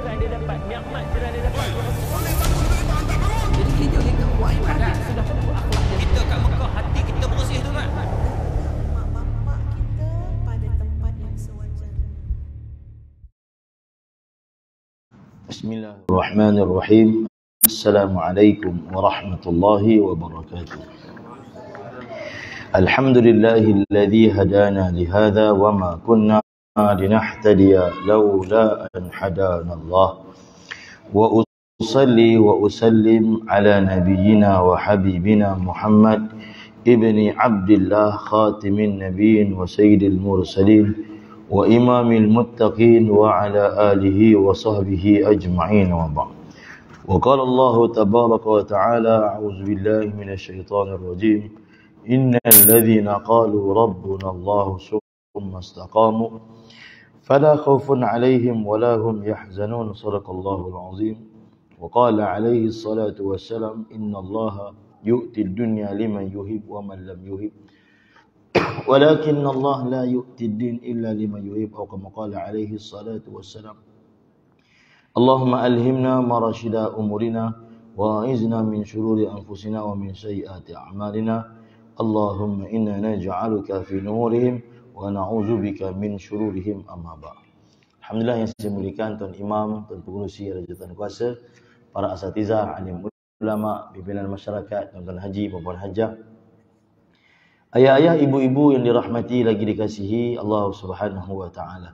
jiran dia dapat, nikmat jiran dia dapat. Jadi kita buat ibadat. Sudah tentu akhlak dia. Kita kat Mekah, hati kita bersih tu kan. Mak bapak kita pada tempat yang sewajarnya. Bismillahirrahmanirrahim. Assalamualaikum warahmatullahi wabarakatuh. Alhamdulillahilladzi hadana lihadza wa ma kunna linahtadiya laula an hadana Allah. Wa usalli wa usallim ala nabiyyina wa habibina Muhammad ibni Abdullah khatimin nabiyyin wa sayyidil mursalin wa imamil muttaqin wa ala alihi wa sahbihi ajma'in wa ba'd. Wa qala Allah tabaraka wa ta'ala a'udzu billahi minasy syaithanir rajim. Innal ladzina qalu rabbuna Allah summa istaqamu fala khaufun 'alaihim wa la hum yahzanun. Shadaqallahul 'azim. Wa qala 'alaihi salatu wassalam innallaha yu'til dunya liman yuhib wa man lam yuhib walakinna Allah la yu'ti ad-din illa liman yuhib aw kama qala 'alaihi salatu wassalam. Allahumma alhimna marashida umurina wa a'izna min shururi anfusina wa min sayyiati a'malina. Allahumma inna naj'aluka fi nurihim wa na'udzubika min shururihim amma ba'd. Alhamdulillah yang saya muliakan Tuan Imam, Tuan Pengerusi Raja Tuan Kuasa, para asatizah, alim ulama, pimpinan masyarakat, tuan-tuan haji, puan-puan hajah, ayah-ayah, ibu-ibu yang dirahmati lagi dikasihi Allah Subhanahu wa taala.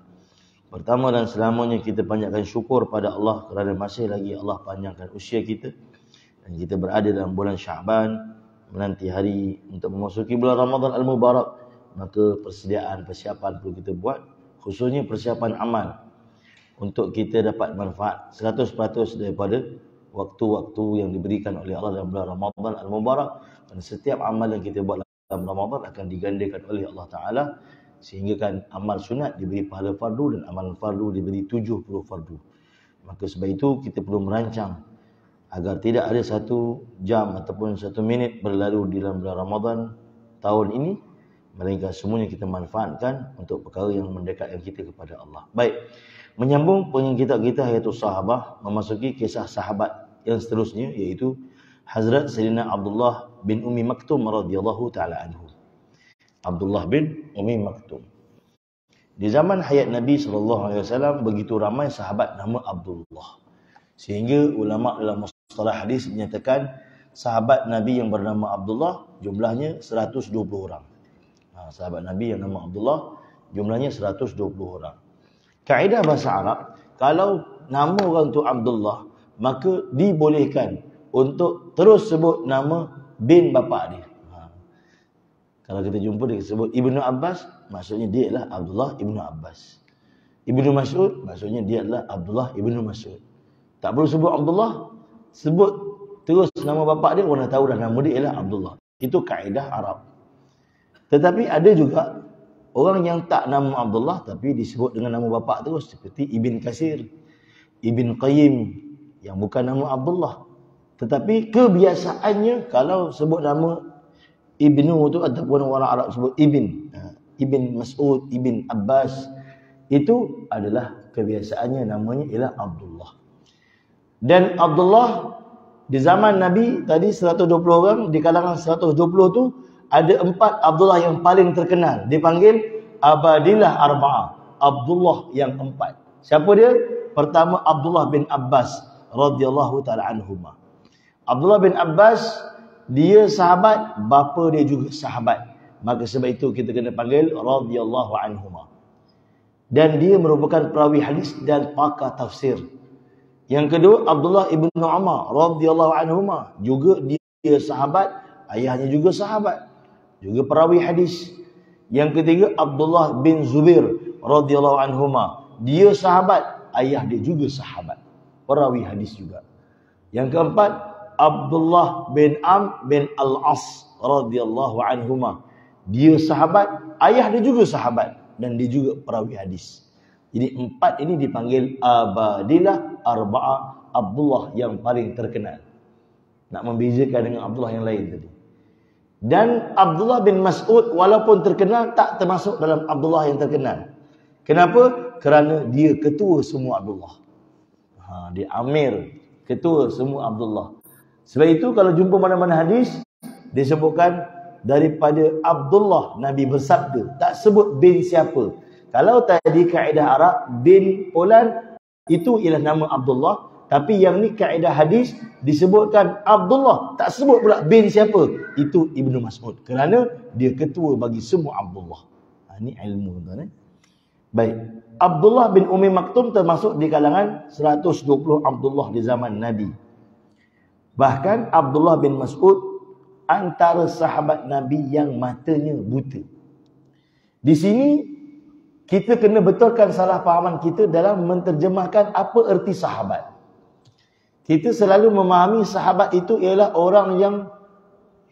Pertama dan selamanya kita panjatkan syukur pada Allah kerana masih lagi Allah panjangkan usia kita dan kita berada dalam bulan Syaban, menanti hari untuk memasuki bulan Ramadan Al-Mubarak. Maka persediaan, persiapan perlu kita buat, khususnya persiapan amal untuk kita dapat manfaat 100% daripada waktu-waktu yang diberikan oleh Allah dalam bulan Ramadan Al-Mubarak. Dan setiap amal yang kita buat dalam Ramadan akan digandakan oleh Allah Ta'ala, sehingga kan amal sunat diberi pahala fardu dan amal fardu diberi 70 fardu. Maka sebab itu kita perlu merancang agar tidak ada 1 jam ataupun 1 minit berlalu di dalam bulan Ramadan tahun ini, melainkan semuanya kita manfaatkan untuk perkara yang mendekatkan kita kepada Allah. Baik, menyambung pengingitan kita Hayatus Sahabah, memasuki kisah sahabat yang seterusnya, iaitu Hazrat Sayyidina Abdullah bin Ummi Maktum radhiyallahu taala anhu. Abdullah bin Ummi Maktum. Di zaman hayat Nabi SAW begitu ramai sahabat nama Abdullah, sehingga ulama dalam mustalah hadis menyatakan sahabat Nabi yang bernama Abdullah jumlahnya 120 orang. Sahabat Nabi yang nama Abdullah jumlahnya 120 orang. Kaedah bahasa Arab, kalau nama orang tu Abdullah, maka dibolehkan untuk terus sebut nama bin bapa dia. Kalau kita jumpa dia sebut Ibnu Abbas, maksudnya dia adalah Abdullah Ibnu Abbas. Ibnu Mas'ud, maksudnya dia adalah Abdullah Ibnu Mas'ud. Tak perlu sebut Abdullah, sebut terus nama bapa dia, orang dah tahu dah nama dia ialah Abdullah. Itu kaedah Arab. Tetapi ada juga orang yang tak nama Abdullah tapi disebut dengan nama bapa terus, seperti Ibn Katsir, Ibn Qayyim, yang bukan nama Abdullah. Tetapi kebiasaannya kalau sebut nama Ibnu tu ataupun orang Arab sebut Ibn Mas'ud, Ibn Abbas, itu adalah kebiasaannya, namanya ialah Abdullah. Dan Abdullah di zaman Nabi tadi 120 orang, di kalangan 120 tu ada 4 Abdullah yang paling terkenal, dipanggil Abadilah Arba'ah, Abdullah yang 4. Siapa dia? Pertama Abdullah bin Abbas radhiyallahu taala anhuma. Abdullah bin Abbas, dia sahabat, bapa dia juga sahabat. Maka sebab itu kita kena panggil radhiyallahu anhuma. Dan dia merupakan perawi hadis dan pakar tafsir. Yang kedua Abdullah ibnu Umar radhiyallahu anhuma, juga dia sahabat, ayahnya juga sahabat, juga perawi hadis. Yang ketiga Abdullah bin Zubair radhiyallahu anhuma, dia sahabat, ayah dia juga sahabat, perawi hadis juga. Yang keempat Abdullah bin Amr bin Al-As radhiyallahu anhuma, dia sahabat, ayah dia juga sahabat, dan dia juga perawi hadis. Jadi 4 ini dipanggil Abadilah Arba'ah, Abdullah yang paling terkenal. Nak membezakan dengan Abdullah yang lain tadi. Dan Abdullah bin Mas'ud walaupun terkenal, tak termasuk dalam Abdullah yang terkenal. Kenapa? Kerana dia ketua semua Abdullah. Dia amir, ketua semua Abdullah. Sebab itu kalau jumpa mana-mana hadis disebutkan daripada Abdullah Nabi bersabda, tak sebut bin siapa. Kalau tadi kaedah Arab bin fulan itu ialah nama Abdullah, tapi yang ni kaedah hadis disebutkan Abdullah, tak sebut pula bin siapa. Itu Ibnu Mas'ud kerana dia ketua bagi semua Abdullah. Ini ilmu tuan-tuan. Baik, Abdullah bin Ummi Maktum termasuk di kalangan 120 Abdullah di zaman Nabi. Bahkan Abdullah bin Mas'ud antara sahabat Nabi yang matanya buta. Di sini kita kena betulkan salah fahaman kita dalam menterjemahkan apa erti sahabat. Kita selalu memahami sahabat itu ialah orang yang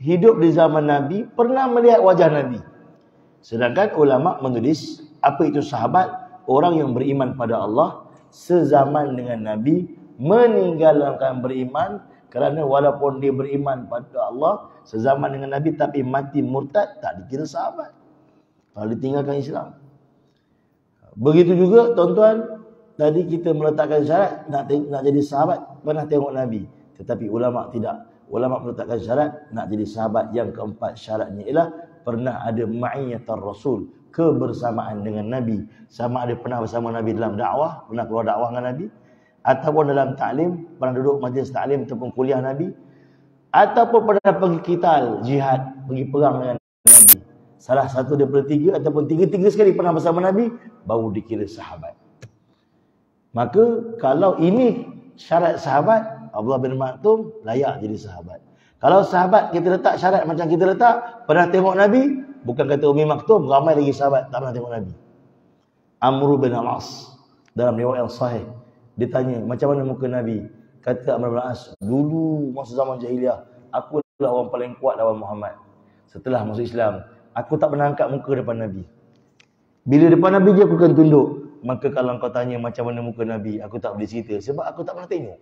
hidup di zaman Nabi, pernah melihat wajah Nabi. Sedangkan ulama menulis apa itu sahabat? Orang yang beriman pada Allah sezaman dengan Nabi, meninggalkan beriman kerana walaupun dia beriman pada Allah sezaman dengan Nabi tapi mati murtad, tak dikira sahabat kalau ditinggalkan Islam. Begitu juga tuan-tuan, tadi kita meletakkan syarat nak jadi sahabat pernah tengok Nabi, tetapi ulama tidak. Ulama meletakkan syarat nak jadi sahabat yang keempat, syaratnya ialah pernah ada ma'iyatar Rasul, kebersamaan dengan Nabi. Sama ada pernah bersama Nabi dalam dakwah, pernah keluar dakwah dengan Nabi, ataupun dalam taklim, pernah duduk majlis taklim ataupun kuliah Nabi, ataupun pernah pergi qital, jihad, pergi perang dengan Nabi. Salah satu daripada tiga ataupun tiga-tiga sekali pernah bersama Nabi, baru dikira sahabat. Maka kalau ini syarat sahabat, Abdullah bin Maktum layak jadi sahabat. Kalau sahabat kita letak syarat macam kita letak, pernah tengok Nabi, bukan kata Ummi Maktum, ramai lagi sahabat tak pernah tengok Nabi. Amr bin al-As dalam riwayat yang sahih, ditanya macam mana muka Nabi. Kata Amr bin al-As, dulu masa zaman jahiliah, aku adalah orang paling kuat lawan Muhammad. Setelah masuk Islam, aku tak pernah angkat muka depan Nabi. Bila depan Nabi je aku akan tunduk. Maka kalau kau tanya macam mana muka Nabi, aku tak boleh cerita sebab aku tak pernah tengok.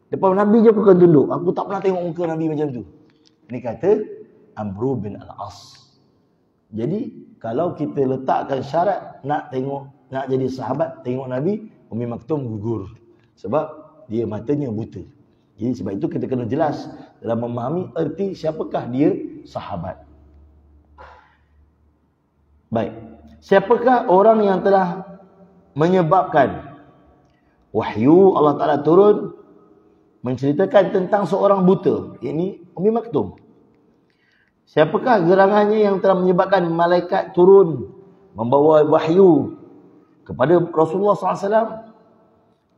Depan Nabi je aku akan tunduk. Aku tak pernah tengok muka Nabi macam tu. Ini kata Amr bin al-As. Jadi kalau kita letakkan syarat nak jadi sahabat, tengok Nabi, Ummi Maktum gugur sebab dia matanya buta. Jadi sebab itu kita kena jelas dalam memahami erti siapakah dia sahabat. Baik, siapakah orang yang telah menyebabkan wahyu Allah Ta'ala turun menceritakan tentang seorang buta, ini Ummi Maktum? Siapakah gerangannya yang telah menyebabkan malaikat turun membawa wahyu kepada Rasulullah SAW?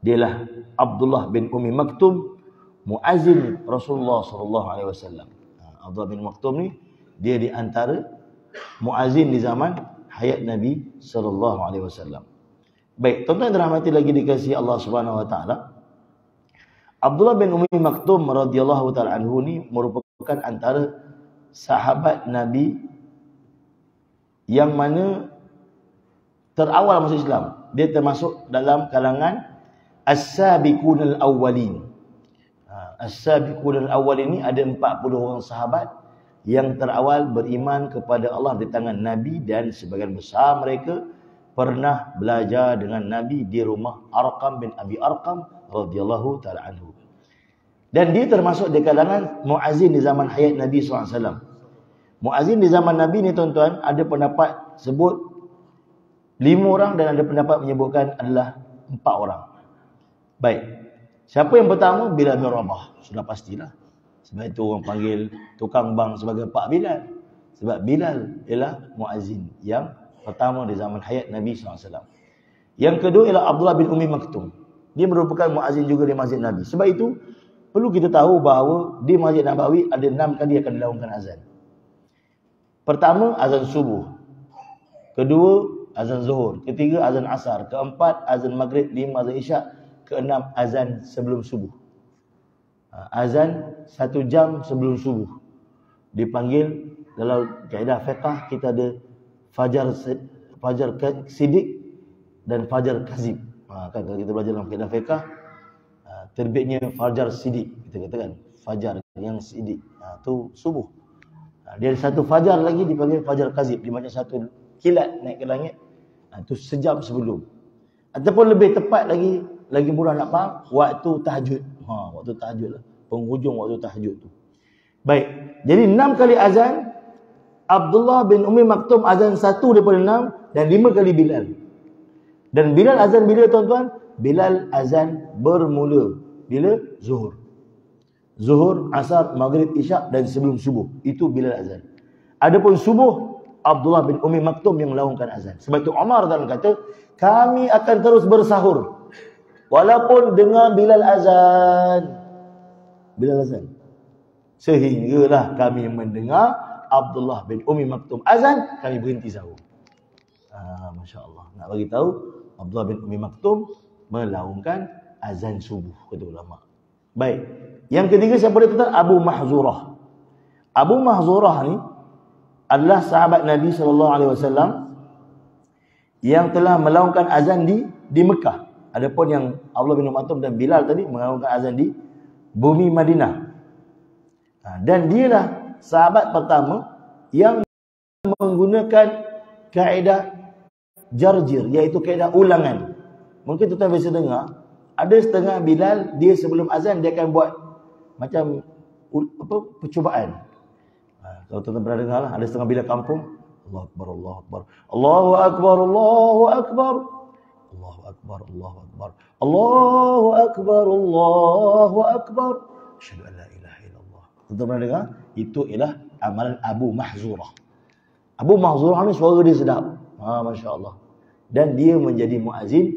Dialah Abdullah bin Ummi Maktum, muazzin Rasulullah SAW. Abdullah bin Maktum ni dia di antara muazzin di zaman hayat Nabi SAW. Baik, tuan-tuan dirahmati lagi dikasihi Allah Subhanahu Wa Taala. Abdullah bin Ummi Maktum radhiyallahu taala anhu ni merupakan antara sahabat Nabi yang mana terawal masuk Islam. Dia termasuk dalam kalangan as-sabiqunal awwalin. As-sabiqunal awwalin ni ada 40 orang sahabat yang terawal beriman kepada Allah di tangan Nabi, dan sebagian besar mereka pernah belajar dengan Nabi di rumah Arqam bin Abi Arqam radhiyallahu taala anhu. Dan dia termasuk di kalangan muazzin di zaman hayat Nabi SAW. Muazzin di zaman Nabi ni tuan-tuan, ada pendapat sebut 5 orang dan ada pendapat menyebutkan adalah 4 orang. Baik, siapa yang pertama? Bilal bin Rabah. Sudah pastilah. Sebab itu orang panggil tukang bang sebagai Pak Bilal. Sebab Bilal ialah muazzin yang pertama di zaman hayat Nabi SAW. Yang kedua ialah Abdullah bin Ummi Maktum. Dia merupakan muazzin juga di Masjid Nabi. Sebab itu perlu kita tahu bahawa di Masjid Nabawi ada 6 kali akan dilakukan azan. Pertama, azan subuh. Kedua, azan zuhur. Ketiga, azan asar. Keempat, azan maghrib. 5, azan isyak. Keenam, azan sebelum subuh. Azan 1 jam sebelum subuh. Dipanggil dalam kaedah fiqh kita ada fajar sidik dan fajar kazib. Kan kalau kita belajar dalam kaedah fiqh, terbitnya fajar sidik, kita katakan fajar yang sidik, tu subuh. Dia ada satu fajar lagi dipanggil fajar kazib, dia macam satu kilat naik ke langit, tu sejam sebelum. Ataupun lebih tepat lagi, lagi mudah nak faham, waktu tahajud. Waktu tahajud lah. Penghujung waktu tahajud tu. Baik. Jadi 6 kali azan, Abdullah bin Ummi Maktum azan 1 daripada 6 dan 5 kali Bilal. Dan Bilal azan bila tuan-tuan? Bilal azan bermula bila? Zuhur. Zuhur, Asar, Maghrib, Isyak dan sebelum subuh. Itu Bilal azan. Adapun subuh, Abdullah bin Ummi Maktum yang melaungkan azan. Sebab itu Umar kata, kami akan terus bersahur walaupun dengar Bilal azan. Bilal azan. Sehinggalah kami mendengar Abdullah bin Ummi Maktum azan, kami berhenti sahur. Masya Allah. Nak bagi tahu Abdullah bin Ummi Maktum melaungkan azan subuh, kata ulama. Baik. Yang ketiga siapa dia tuan? Abu Mahzurah. Abu Mahzurah ni adalah sahabat Nabi SAW yang telah melaungkan azan di Mekah. Adapun yang Abdullah bin Ummi Maktum dan Bilal tadi melaungkan azan di bumi Madinah. Dan dialah sahabat pertama yang menggunakan kaedah jarjir, iaitu kaedah ulangan. Mungkin tuan-tuan biasa dengar, ada setengah Bilal, dia sebelum azan dia akan buat macam percubaan. Kalau tuan-tuan pernah dengar lah, ada setengah Bilal kampung, Allahu Akbar, Allahu Akbar, Allahu Akbar, Allahu Akbar, Allahu Akbar, Allahu Akbar, Allahu Akbar, Allahu Akbar, asyhadu an la ilaha illallah. Tuan-tuan pernah dengar? Itu ialah amalan Abu Mahzurah. Abu Mahzurah ni suara dia sedap. Masya Allah. Dan dia menjadi muazzin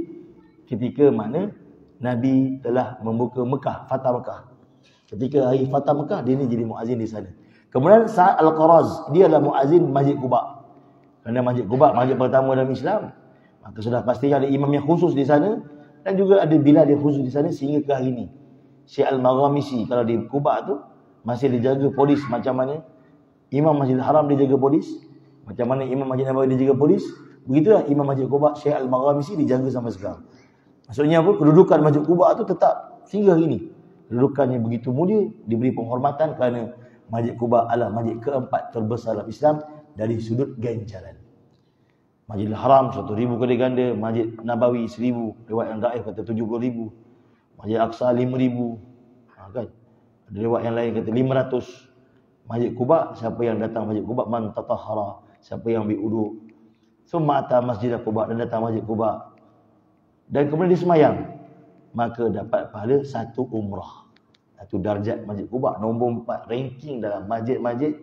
ketika mana Nabi telah membuka Mekah, Fatah Mekah. Ketika hari Fatah Mekah, dia ni jadi muazzin di sana. Kemudian Sa'ad Al-Qaraz, dia adalah muazzin Masjid Quba. Kerana Masjid Quba, masjid pertama dalam Islam. Maka sudah pasti ada imam yang khusus di sana dan juga ada Bilal yang khusus di sana sehingga ke hari ini. Syekh Al-Maghamisi kalau di Quba tu masih dijaga polis macam mana Imam Masjidil Haram dia jaga polis, macam mana Imam Masjid Nabawi dia jaga polis, begitulah Imam Masjid Quba Syekh Al-Maghamisi dijaga sampai sekarang. Maksudnya apa? Kedudukan Masjid Quba tu tetap sehingga hari ini. Kedudukannya begitu mulia, diberi penghormatan kerana Masjid Quba adalah masjid keempat terbesar dalam Islam dari sudut ganjaran. Masjidil Haram 1,000 kali ganda, Masjid Nabawi 1,000, riwayat yang dhaif kata 70,000, Masjid Aqsa 5,000, kan? Ada riwayat yang lain kata 500. Masjid Quba, siapa yang datang Masjid Quba man tatahhara, siapa yang ambil wudu, summa ata Masjid Quba, dan datang Masjid Quba dan kemudian dia semayang, maka dapat pahala 1 umrah. Itu darjat Masjid Quba, nombor 4 ranking dalam masjid-masjid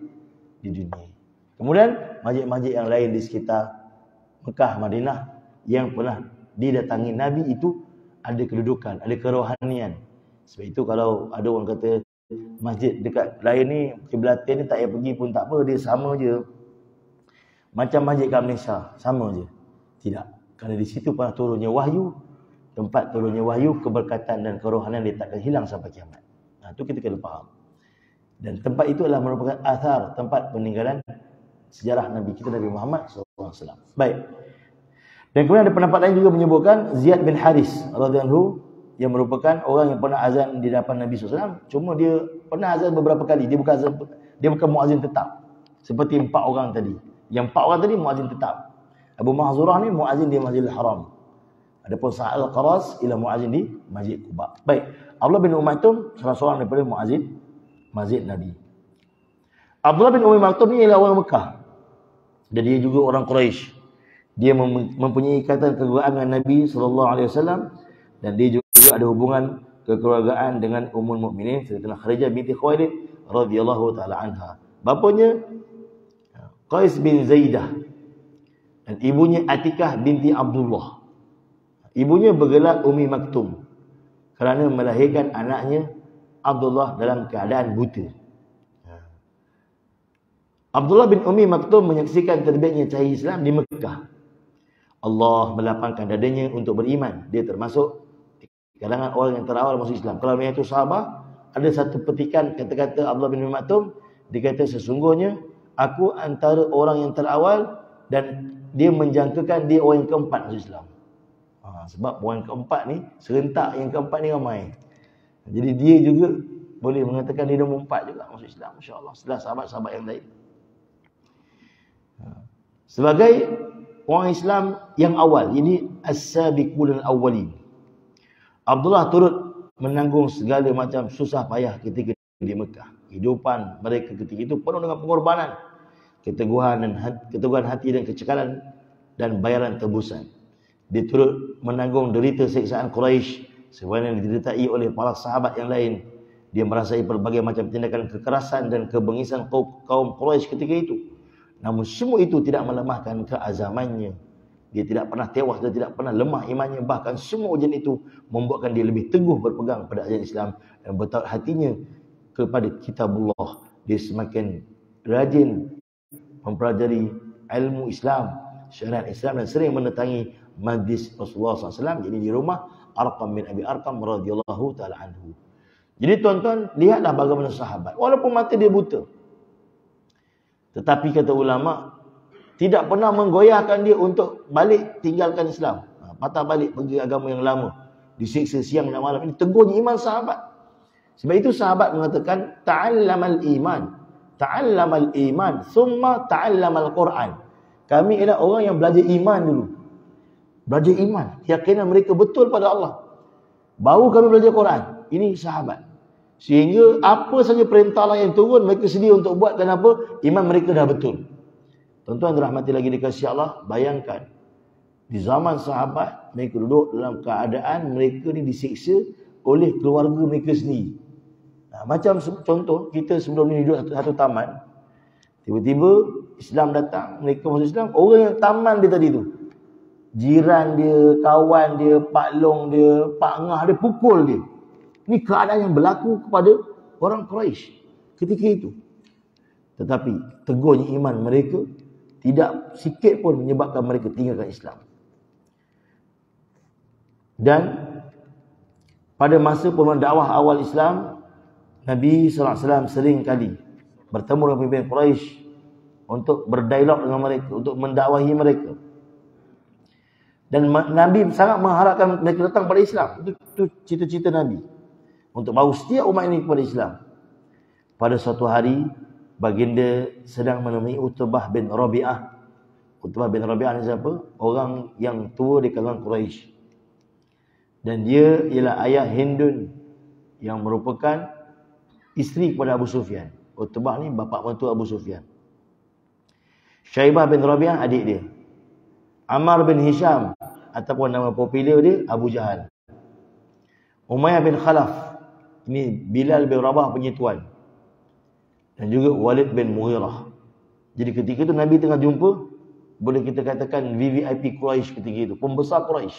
di dunia. Kemudian masjid-masjid yang lain di sekitar Mekah, Madinah yang pernah didatangi Nabi itu ada kedudukan, ada kerohanian. Sebab itu kalau ada orang kata masjid dekat lain ni, Kiblatin ni tak payah pergi pun tak apa, dia sama je macam masjid kat Malaysia, sama je. Tidak, kerana di situ pernah turunnya wahyu, tempat turunnya wahyu, keberkatan dan kerohanian dia takkan hilang sampai kiamat. Itu kita kena faham. Dan tempat itu adalah merupakan athar, tempat peninggalan sejarah Nabi kita, Nabi Muhammad SAW. Baik. Dan kemudian ada pendapat lain juga menyebutkan Ziyad bin Haris radhiyallahu anhu yang merupakan orang yang pernah azan di hadapan Nabi SAW. Cuma dia pernah azan beberapa kali. Dia bukan muazzin tetap. Seperti 4 orang tadi. Yang 4 orang tadi muazzin tetap. Abu Mahzurah ni muazzin di Masjidil Haram. Adapun Sa'ad Al-Qaraz ialah muazzin di Masjid Quba. Baik. Abdullah bin Ummi Maktum salah seorang daripada muazzin Masjid Nabi. Abdullah bin Ummi Maktum ni ialah orang Mekah. Dan dia juga orang Quraisy. Dia mempunyai ikatan kekeluargaan dengan Nabi SAW dan dia juga ada hubungan kekeluargaan dengan Ummul Mukminin Sayyidatina Khadijah binti Khuwailid radhiyallahu taala anha. Bapanya Qais bin Zaidah dan ibunya Atikah binti Abdullah. Ibunya bergelar Ummi Maktum kerana melahirkan anaknya Abdullah dalam keadaan buta. Abdullah bin Ummi Maktum menyaksikan terbitnya cahaya Islam di Mekah. Allah melapangkan dadanya untuk beriman. Dia termasuk kalangan orang yang terawal masuk Islam. Kalau yang itu sahabat, ada satu petikan kata-kata Abdullah bin Ummi Maktum, dia kata sesungguhnya aku antara orang yang terawal dan dia menjangkakan dia orang yang keempat masuk Islam. Sebab orang keempat ni serentak, yang keempat ni ramai. Jadi dia juga boleh mengatakan dia nombor 4 juga masuk Islam, masya-Allah, setelah sahabat-sahabat yang lain. Sebagai orang Islam yang awal, ini as-sabiqul awwalin. Abdullah turut menanggung segala macam susah payah ketika di Mekah. Kehidupan mereka ketika itu penuh dengan pengorbanan, keteguhan hati dan kecekalan dan bayaran tebusan. Dia turut menanggung derita siksaan Quraisy sebagaimana yang didertai oleh para sahabat yang lain. Dia merasai berbagai macam tindakan kekerasan dan kebengisan kaum Quraisy ketika itu. Namun semua itu tidak melemahkan keazamannya. Dia tidak pernah tewas dan tidak pernah lemah imannya. Bahkan semua ujian itu membuatkan dia lebih teguh berpegang pada ajaran Islam dan bertaut hatinya kepada kitabullah. Dia semakin rajin mempelajari ilmu Islam, syariat Islam, dan sering mendatangi majlis Rasulullah SAW. Jadi di rumah Arqam bin Abi Arqam radhiyallahu ta'ala anhu. Jadi tuan-tuan, lihatlah bagaimana sahabat. Walaupun mata dia buta, tetapi kata ulama, tidak pernah menggoyahkan dia untuk balik tinggalkan Islam. Patah balik pergi agama yang lama, disiksa siang dan malam. Ini teguhnya iman sahabat. Sebab itu sahabat mengatakan ta'allamal iman thumma ta'allamal Quran. Kami adalah orang yang belajar iman dulu. Belajar iman, keyakinan mereka betul pada Allah, baru kami belajar Quran. Ini sahabat. Sehingga apa saja perintah Allah yang turun, mereka sedia untuk buat. Kenapa? Iman mereka dah betul. Tuan-tuan dirahmati lagi dikasihi Allah, bayangkan di zaman sahabat mereka duduk dalam keadaan mereka ni disiksa oleh keluarga mereka sendiri. Macam contoh, kita sebelum ni duduk satu taman, tiba-tiba Islam datang, mereka masuk Islam, orang yang taman dia tadi tu, jiran dia, kawan dia, pak long dia, pak ngah dia, pukul dia. Ini keadaan yang berlaku kepada orang Quraisy ketika itu. Tetapi teguhnya iman mereka tidak sikit pun menyebabkan mereka tinggalkan Islam. Dan pada masa pembangunan dakwah awal Islam, Nabi SAW sering kali bertemu dengan pemimpin Quraisy untuk berdialog dengan mereka, untuk mendakwahi mereka. Dan Nabi sangat mengharapkan mereka datang pada Islam. Itu cita-cita Nabi, untuk bawa setiap umat ini kepada Islam. Pada suatu hari, baginda sedang menemui Utbah bin Rabi'ah. Utbah bin Rabi'ah ni siapa? Orang yang tua di kalangan Quraisy. Dan dia ialah ayah Hindun yang merupakan isteri kepada Abu Sufyan. Utbah ni bapa mentua Abu Sufyan. Syaibah bin Rabi'ah adik dia. Ammar bin Hisham ataupun nama popular dia Abu Jahal. Umayyah bin Khalaf, ini Bilal bin Rabah punya tuan. Dan juga Walid bin Mughirah. Jadi ketika itu Nabi tengah jumpa, boleh kita katakan VVIP Quraisy ketika itu, pembesar Quraisy.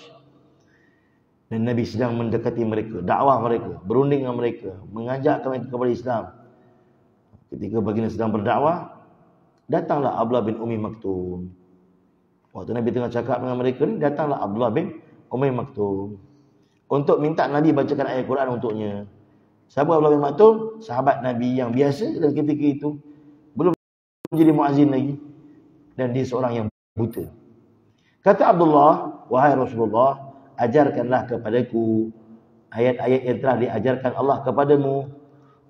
Dan Nabi sedang mendekati mereka, dakwah mereka, berunding dengan mereka, mengajak mereka kepada Islam. Ketika baginda sedang berdakwah, datanglah Abdullah bin Ummi Maktum. Waktu Nabi tengah cakap dengan mereka ni, datanglah Abdullah bin Ummi Maktum untuk minta Nabi bacakan ayat Quran untuknya. Siapa Abdullah bin Maktum? Sahabat Nabi yang biasa dan ketika itu belum menjadi muazzin lagi, dan dia seorang yang buta. Kata Abdullah, wahai Rasulullah, ajarkanlah kepadaku ayat-ayat yang telah diajarkan Allah kepadamu.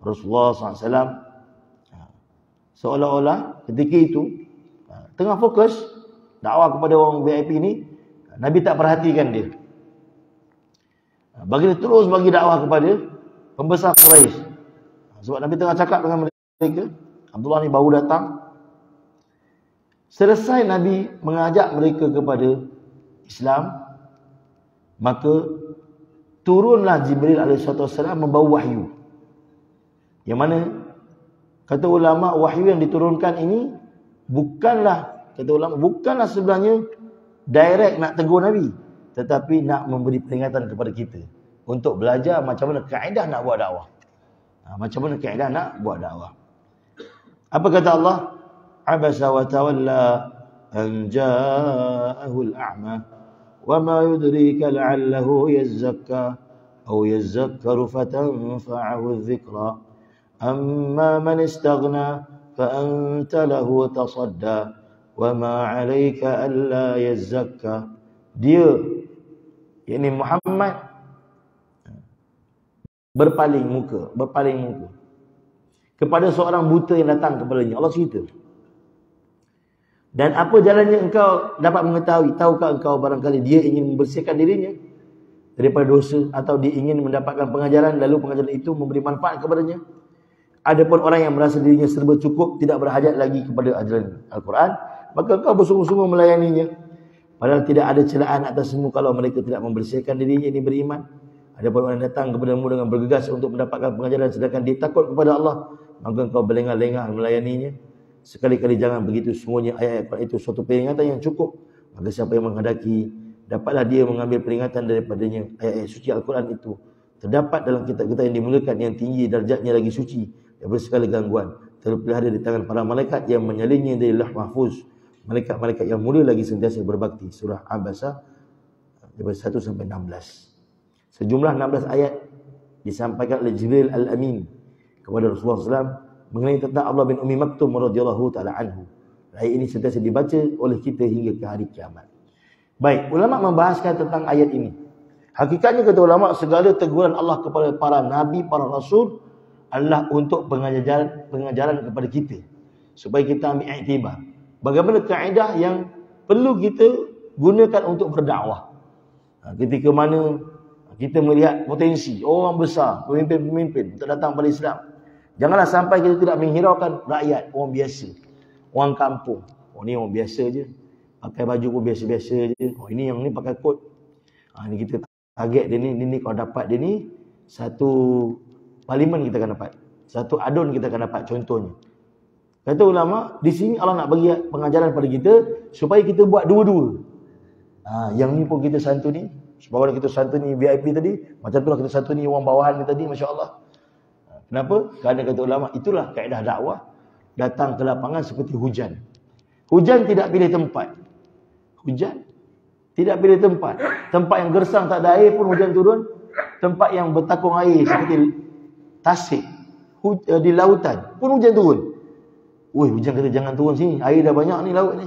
Rasulullah SAW seolah-olah ketika itu tengah fokus dakwah kepada orang VIP ini, Nabi tak perhatikan dia. Baginda terus bagi dakwah kepada pembesar Quraisy. Sebab Nabi tengah cakap dengan mereka, Abdullah ni baru datang. Selesai Nabi mengajak mereka kepada Islam, maka turunlah Jibril alaihissalam membawa wahyu. Yang mana kata ulama, wahyu yang diturunkan ini bukanlah, kata ulama, bukanlah sebenarnya direct nak tegur Nabi, tetapi nak memberi peringatan kepada kita untuk belajar macam mana kaedah nak buat dakwah. Macam mana kaedah nak buat dakwah. Apa kata Allah? Abasa wa tawalla an ja'ahu al-a'ma wa ma yudrika la'allahu yazzakka aw yazzakkaru fatanfa'ahu adh-dhikra amma man istaghna fa anta lahu tasadda wa ma 'alayka alla yazzakka. Dia, yakni Muhammad, berpaling muka kepada seorang buta yang datang kepadanya. Allah cerita. Dan apa jalannya engkau dapat mengetahui? Tahukah engkau barangkali dia ingin membersihkan dirinya? daripada dosa, atau dia ingin mendapatkan pengajaran lalu pengajaran itu memberi manfaat kepadanya. Adapun orang yang merasa dirinya serba cukup, tidak berhajat lagi kepada ajaran Al-Quran, maka kau bersungguh-sungguh melayaninya. Padahal tidak ada celaan atasmu kalau mereka tidak membersihkan dirinya ini beriman. Adapun orang datang kepadamu dengan bergegas untuk mendapatkan pengajaran sedangkan dia takut kepada Allah, maka kau berlengah-lengah melayaninya. Sekali-kali jangan begitu, semuanya ayat-ayat Quran itu suatu peringatan yang cukup. Maka siapa yang menghendaki, dapatlah dia mengambil peringatan daripadanya. Ayat-ayat suci Al-Quran itu terdapat dalam kitab-kitab yang dimuliakan, yang tinggi darjatnya lagi suci daripada segala gangguan, terpelihara di tangan para malaikat yang menyalinnya dari Lauh Mahfuz. Malaikat-malaikat yang mulia lagi sentiasa berbakti. Surah Abasa daripada 1 sampai 16. Sejumlah 16 ayat disampaikan oleh Jibril Al-Amin kepada Rasulullah SAW mengenai tentang Abdullah bin Ummi Maktum radhiyallahu taala anhu. Ayat ini sentiasa dibaca oleh kita hingga ke hari kiamat. Baik, ulama membahaskan tentang ayat ini. Hakikatnya kata ulama, segala teguran Allah kepada para nabi, para rasul adalah untuk pengajaran kepada kita supaya kita ambil iktibar. Bagaimana kaedah yang perlu kita gunakan untuk berdakwah. Ketika mana kita melihat potensi orang besar, pemimpin-pemimpin untuk datang pada Islam, janganlah sampai kita tidak menghiraukan rakyat, orang biasa, orang kampung. Oh ni orang biasa je, pakai baju pun biasa-biasa je. Oh ini yang ni pakai kot. Ni kita target dia ni kalau dapat dia ni, satu parlimen kita akan dapat, satu adun kita akan dapat, contohnya. Kata ulama, di sini Allah nak bagi pengajaran pada kita supaya kita buat dua-dua. Yang ni pun kita santuni, sebab kita santuni VIP tadi, macam itulah kita santuni orang bawahan ni tadi, masya-Allah. Kenapa? Kerana kata ulama, itulah kaedah dakwah. Datang ke lapangan seperti hujan. Hujan tidak pilih tempat. Hujan tidak pilih tempat. Tempat yang gersang tak ada air pun hujan turun. Tempat yang bertakung air seperti tasik di lautan pun hujan turun. Hujan kata jangan turun sini, air dah banyak ni laut ni.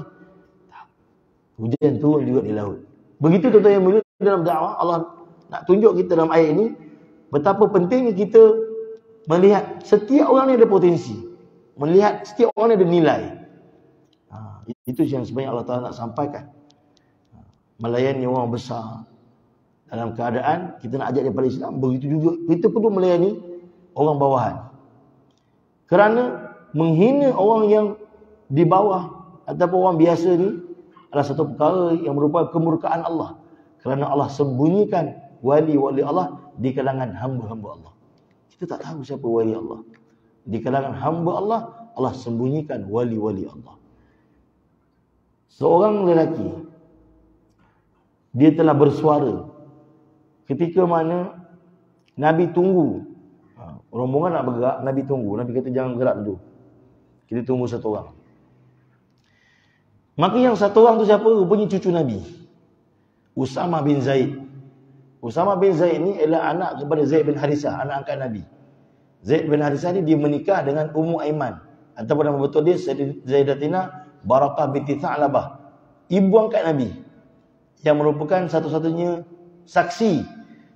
Hujan turun juga di laut. Begitu tuan-tuan yang mulia, dalam dakwah Allah nak tunjuk kita dalam ayat ini betapa pentingnya kita melihat setiap orang ni ada potensi, melihat setiap orang ni ada nilai. Itu yang sebenarnya Allah Ta'ala nak sampaikan. Melayani orang besar dalam keadaan kita nak ajak dia pada Islam, begitu juga kita perlu melayani orang bawahan. Kerana menghina orang yang di bawah ataupun orang biasa ni adalah satu perkara yang merupakan kemurkaan Allah. Kerana Allah sembunyikan wali-wali Allah di kalangan hamba-hamba Allah. Kita tak tahu siapa wali Allah. Di kalangan hamba Allah, Allah sembunyikan wali-wali Allah. Seorang lelaki, dia telah bersuara ketika mana Nabi tunggu. Rombongan nak bergerak, Nabi tunggu. Nabi kata jangan bergerak dulu. Kita tunggu satu orang. Maka yang satu orang tu siapa? Rupanya cucu Nabi, Usama bin Zaid. Usama bin Zaid ni ialah anak kepada Zaid bin Harisah, anak angkat Nabi. Zaid bin Harisah ni dia menikah dengan Ummu Aiman, ataupun nama betul dia Zaidatina Barakah binti Tha'labah, ibu angkat Nabi, yang merupakan satu-satunya saksi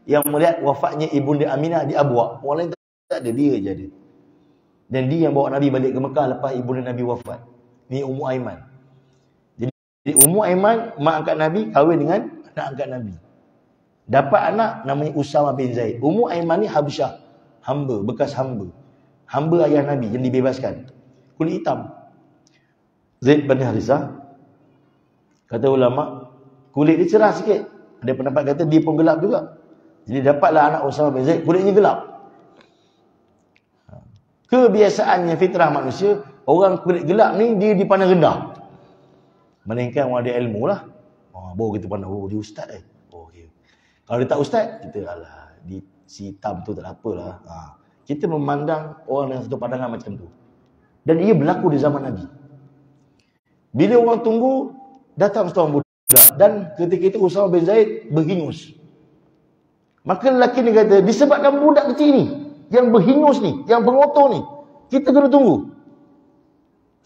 yang melihat wafatnya ibunda Aminah di Abwa. Orang lain tak ada, dia je ada. Dan dia yang bawa Nabi balik ke Mekah lepas ibunda Nabi wafat. Ni Ummu Aiman. Jadi Ummu Aiman, mak angkat Nabi, kahwin dengan anak angkat Nabi. Dapat anak namanya Usama bin Zaid. Ummu Aiman ni Habsyah, hamba, bekas hamba. Hamba ayah Nabi yang dibebaskan. Kulit hitam. Zaid bin Harisah, kata ulama, kulit dia cerah sikit. Ada pendapat kata dia pun gelap juga. Jadi dapatlah anak Usama bin Zaid, kulitnya gelap. Kebiasaannya fitrah manusia, orang kulit gelap ni dia dipandang rendah. Melainkan orang ada ilmu lah. Baru kita pandang, dia ustaz okay. Kalau dia tak ustaz, kita alah, si hitam tu tak apalah. Kita memandang orang dengan satu pandangan macam tu. Dan ia berlaku di zaman Nabi. Bila orang tunggu, datang seorang budak. Dan ketika itu Usama bin Zaid berhingus. Maka lelaki ni kata, disebabkan budak kecil ni, yang berhingus ni, yang pengotor ni, kita kena tunggu.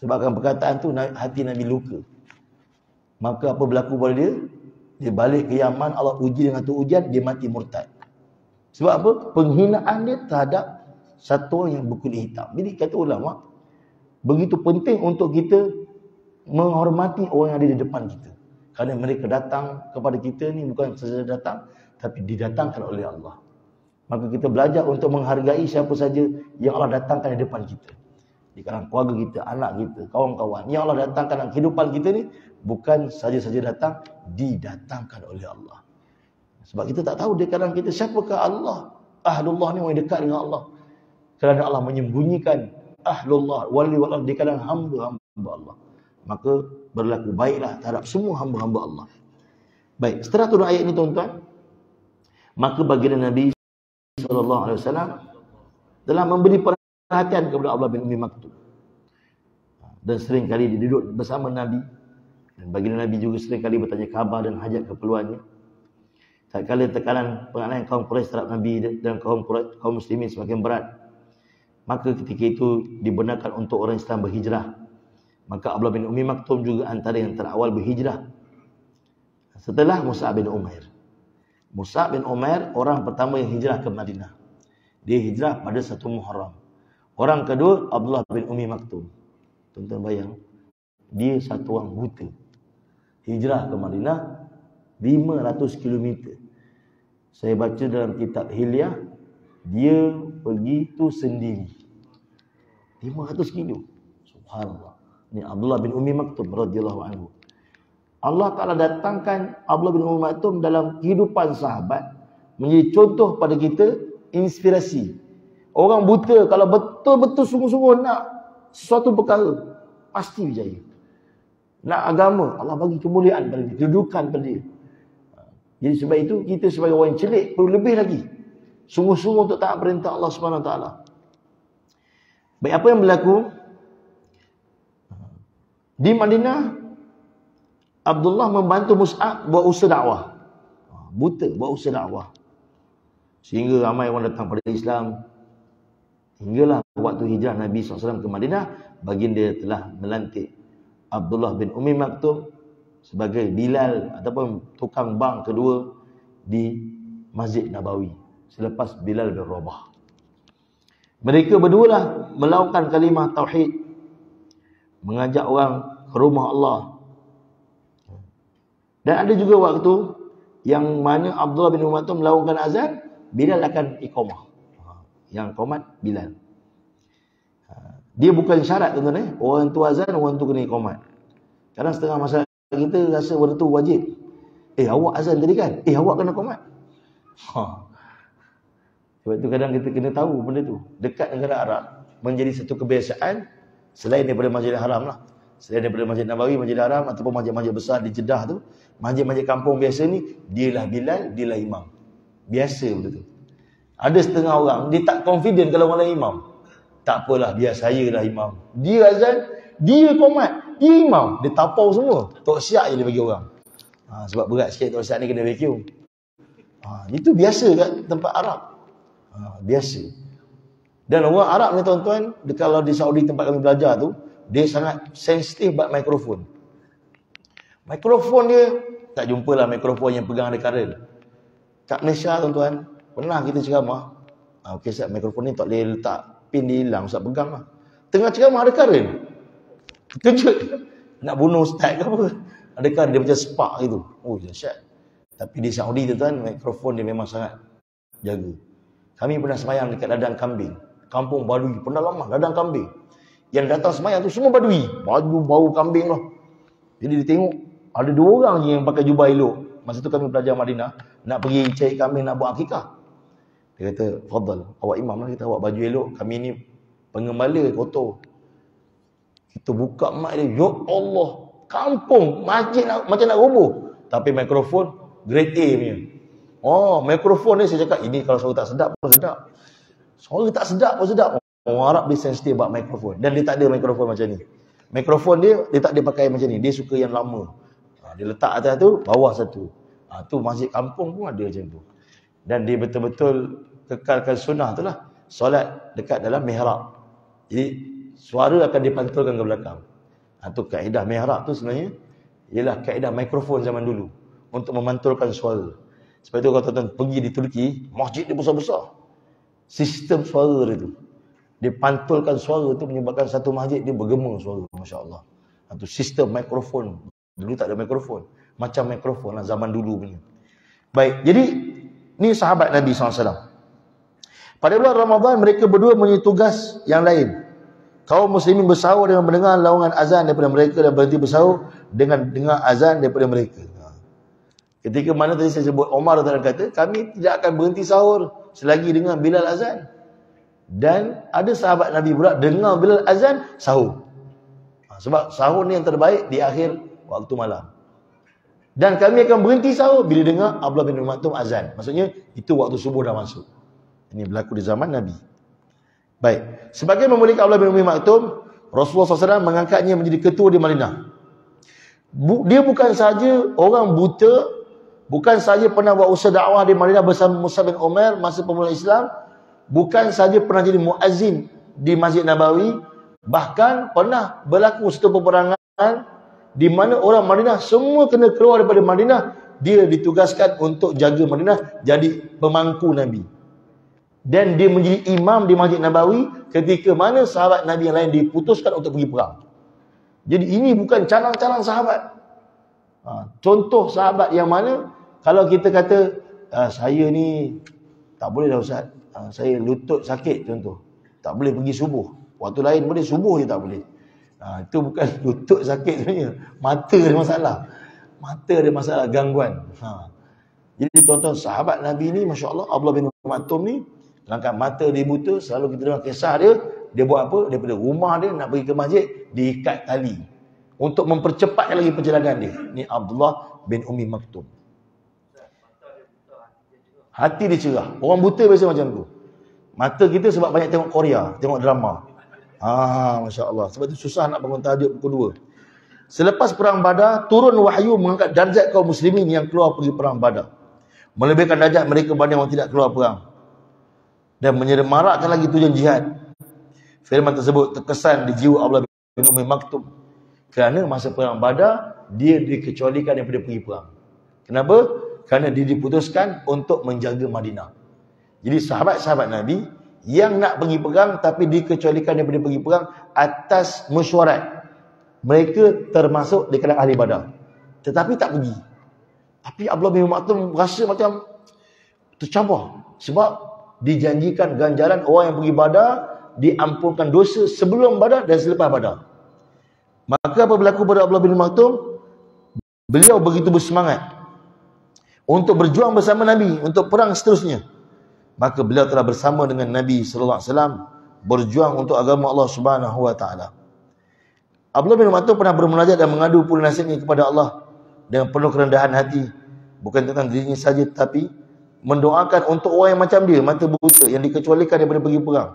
Sebabkan perkataan tu hati Nabi luka. Maka apa berlaku pada dia? Dia balik ke Yaman, Allah uji dengan tu ujian, dia mati murtad. Sebab apa? Penghinaan dia terhadap satu orang yang berkulit hitam. Jadi kata ulama, begitu penting untuk kita menghormati orang yang ada di depan kita. Kerana mereka datang kepada kita ni bukan saja datang, tapi didatangkan oleh Allah. Maka kita belajar untuk menghargai siapa saja yang Allah datangkan di depan kita. Di kalangan keluarga kita, anak kita, kawan-kawan. Yang Allah datangkan dalam kehidupan kita ni bukan saja-saja datang, didatangkan oleh Allah. Sebab kita tak tahu di kalangan kita siapakah Allah. Ahlullah ni orang dekat dengan Allah. Kerana Allah menyembunyikan ahlullah, wali-wali di kalangan hamba-hamba Allah. Maka berlaku baiklah terhadap semua hamba-hamba Allah. Baik, setelah turun ayat ini tuan-tuan, maka baginda Nabi SAW telah memberi perhatian kepada Abdullah bin Ummi Maktum. Dan sering kali dia duduk bersama Nabi. Dan baginda Nabi juga sering kali bertanya khabar dan hajat keperluannya. Tak kala tekanan penganiayaan kaum Quraisy terhadap Nabi dan kaum muslimin semakin berat, maka ketika itu dibenarkan untuk orang Islam berhijrah. Maka Abdullah bin Ummi Maktum juga antara yang terawal berhijrah setelah Mus'ab bin Umair. Mus'ab bin Umair orang pertama yang hijrah ke Madinah. Dia hijrah pada 1 Muharram. Orang kedua Abdullah bin Ummi Maktum. Tuan-tuan bayang, dia satu orang buta. Hijrah ke Madinah 500 km. Saya baca dalam kitab Hilyah, dia pergi tu sendiri 500 kilo. Subhanallah. Ini Abdullah bin Ummi Maktum radhiyallahu anhu. Allah Ta'ala datangkan Abdullah bin Ummi Maktum dalam kehidupan sahabat menjadi contoh pada kita, inspirasi. Orang buta kalau betul-betul sungguh-sungguh nak sesuatu perkara, pasti berjaya. Nak agama, Allah bagi kemuliaan pada dia, kedudukan pada dia. Jadi sebab itu kita sebagai orang yang celik perlu lebih lagi sungguh-sungguh untuk taat perintah Allah Subhanahu Wa Taala. Baik, apa yang berlaku di Madinah? Abdullah membantu Mus'ab buat usaha dakwah. Buta buat usaha dakwah. Sehingga ramai orang datang pada Islam. Hinggalah waktu hijrah Nabi SAW ke Madinah, baginda telah melantik Abdullah bin Ummi Maktum sebagai Bilal ataupun tukang bank kedua di Masjid Nabawi selepas Bilal bin Rabah. Mereka berdualah melakukan kalimah tauhid, mengajak orang ke rumah Allah. Dan ada juga waktu yang mana Abdullah bin Ummi Maktum melakukan azan, Bilal akan iqamah. Yang qomat Bilal. Dia bukan syarat tuan-tuan, orang tu azan, orang tu kena iqamat. Kadang setengah masyarakat kita rasa benda tu wajib. Awak azan tadi kan? Awak kena qomat. Sebab tu kadang kita kena tahu benda tu. Dekat negara Arab menjadi satu kebiasaan selain daripada Masjidil Haram lah. Selain daripada Masjid Nabawi, Masjid Haram ataupun masjid-masjid besar di Jeddah tu, masjid-masjid kampung biasa ni, dialah Bilal, dialah imam. Biasa benda tu. Ada setengah orang dia tak confident kalau orang lain imam. Tak apalah, biar saya lah imam. Dia azan, dia qomat, dia imam, dia tapau semua. Tok Syak je dia bagi orang. Sebab berat sikit Tok Syak ni kena vacuum. Itu biasa kat tempat Arab. Biasa. Dan orang Arab ni tuan-tuan, kalau di Saudi tempat kami belajar tu, dia sangat sensitif buat mikrofon. Mikrofon dia, tak jumpalah mikrofon yang pegang ada karen. Kat Malaysia tuan-tuan, pernah kita ceramah. Okey, Ustaz, mikrofon ni tak boleh letak pin dia hilang, Ustaz pegang lah. Tengah ceramah ada karen. Kejut. Nak bunuh Ustaz ke apa? Ada kan dia macam spark gitu. Oh, dahsyat. Tapi di Saudi tuan-tuan, mikrofon dia memang sangat jaga. Kami pernah semayang dekat ladang kambing. Kampung Badui, pernah lama ladang kambing. Yang datang semayang tu semua Badui. Baju bau kambing lah. Jadi dia tengok ada 2 orang je yang pakai jubah elok. Masa tu kami belajar Madinah, nak pergi cari kambing nak buat akikah. Dia kata, "Fadal, awak imam lah," kita, "awak baju elok, kami ni pengembala kotor." Kita buka mic dia, ya Allah, kampung, masjid macam nak roboh. Tapi mikrofon grade A punya. Mikrofon ni saya cakap, ini kalau suara tak sedap pun sedap. Suara tak sedap pun sedap. Orang Arab dia sensitif buat mikrofon. Dan dia tak ada mikrofon macam ni. Mikrofon dia tak dia pakai macam ni. Dia suka yang lama. Dia letak atas tu, bawah satu. Tu masjid kampung pun ada macam tu. Dan dia betul-betul kekalkan sunnah tu lah. Solat dekat dalam mihrab. Jadi suara akan dipantulkan ke belakang. Tu kaedah mihrab tu sebenarnya ialah kaedah mikrofon zaman dulu untuk memantulkan suara. Sebab itu kalau tuan-tuan pergi di Turki, masjid dia besar-besar. Sistem suara dia tu, dia pantulkan suara tu menyebabkan satu masjid dia bergema suara, masya-Allah. Tu sistem mikrofon. Dulu tak ada mikrofon. Macam mikrofon lah zaman dulu punya. Baik, jadi Ni sahabat Nabi SAW. Pada bulan Ramadan mereka berdua mempunyai tugas yang lain. Kaum muslimin bersahur dengan mendengar laungan azan daripada mereka dan berhenti bersahur dengan dengar azan daripada mereka. Ketika mana tadi saya sebut, Umar kata, kami tidak akan berhenti sahur selagi dengar Bilal azan. Dan ada sahabat Nabi pula dengar Bilal azan, sahur. Sebab sahur ni yang terbaik di akhir waktu malam. Dan kami akan berhenti sahur bila dengar Abdullah bin Umi Maktum azan. Maksudnya itu waktu subuh dah masuk. Ini berlaku di zaman Nabi. Baik, sebagai memulihkan Abdullah bin Umi Maktum, Rasulullah SAW mengangkatnya menjadi ketua di Madinah. Dia bukan saja orang buta, bukan saja pernah buat usaha dakwah di Madinah bersama Musa bin Umair masa permulaan Islam, bukan saja pernah jadi muazzin di Masjid Nabawi, bahkan pernah berlaku satu peperangan di mana orang Madinah semua kena keluar daripada Madinah. Dia ditugaskan untuk jaga Madinah, jadi pemangku Nabi. Dan dia menjadi imam di Masjid Nabawi ketika mana sahabat Nabi yang lain diputuskan untuk pergi perang. Jadi ini bukan calang-calang sahabat. Contoh sahabat yang mana kalau kita kata saya ni tak boleh dah Ustaz, saya lutut sakit contoh, tak boleh pergi subuh. Waktu lain boleh, subuh je tak boleh. Itu bukan lutut sakit sebenarnya, mata ada masalah. Mata ada masalah, gangguan. Jadi tuan-tuan, sahabat Nabi ni masya-Allah, Abdullah bin Maktum ni, langkah mata dia buta, selalu kita dengar kisah dia buat apa? Daripada rumah dia nak pergi ke masjid, diikat tali untuk mempercepat lagi perjalanan dia. Ni Abdullah bin Umi Maktum. Hati dia cerah. Orang buta biasa macam tu. Mata kita sebab banyak tengok Korea, tengok drama. Masya Allah. Sebab tu susah nak bangun tahajud pukul 2. Selepas perang Badar, turun wahyu mengangkat darjat kaum muslimin yang keluar pergi perang Badar, melebihkan darjat mereka banding orang tidak keluar perang, dan menyemarakkan lagi tujuan jihad. Firman tersebut terkesan di jiwa Abdullah bin Umi Maktum kerana masa perang Badar dia dikecualikan daripada pergi perang. Kenapa? Kerana dia diputuskan untuk menjaga Madinah. Jadi sahabat-sahabat Nabi yang nak pergi perang tapi dikecualikan daripada pergi perang atas mesyuarat, mereka termasuk di kalangan ahli Badar, tetapi tak pergi. Tapi Abdullah bin Maktum rasa macam tercabar sebab dijanjikan ganjaran orang yang pergi Badar, diampunkan dosa sebelum Badar dan selepas Badar. Maka apa berlaku pada Abdullah bin Maktum? Beliau begitu bersemangat untuk berjuang bersama Nabi untuk perang seterusnya. Maka beliau telah bersama dengan Nabi sallallahu alaihi wasallam berjuang untuk agama Allah Subhanahu wa taala. Abdullah bin Maktum pernah bermunajat dan mengadu pula nasibnya kepada Allah dengan penuh kerendahan hati, bukan tentang dirinya saja tapi mendoakan untuk orang yang macam dia, mata buta, yang dikecualikan daripada pergi perang,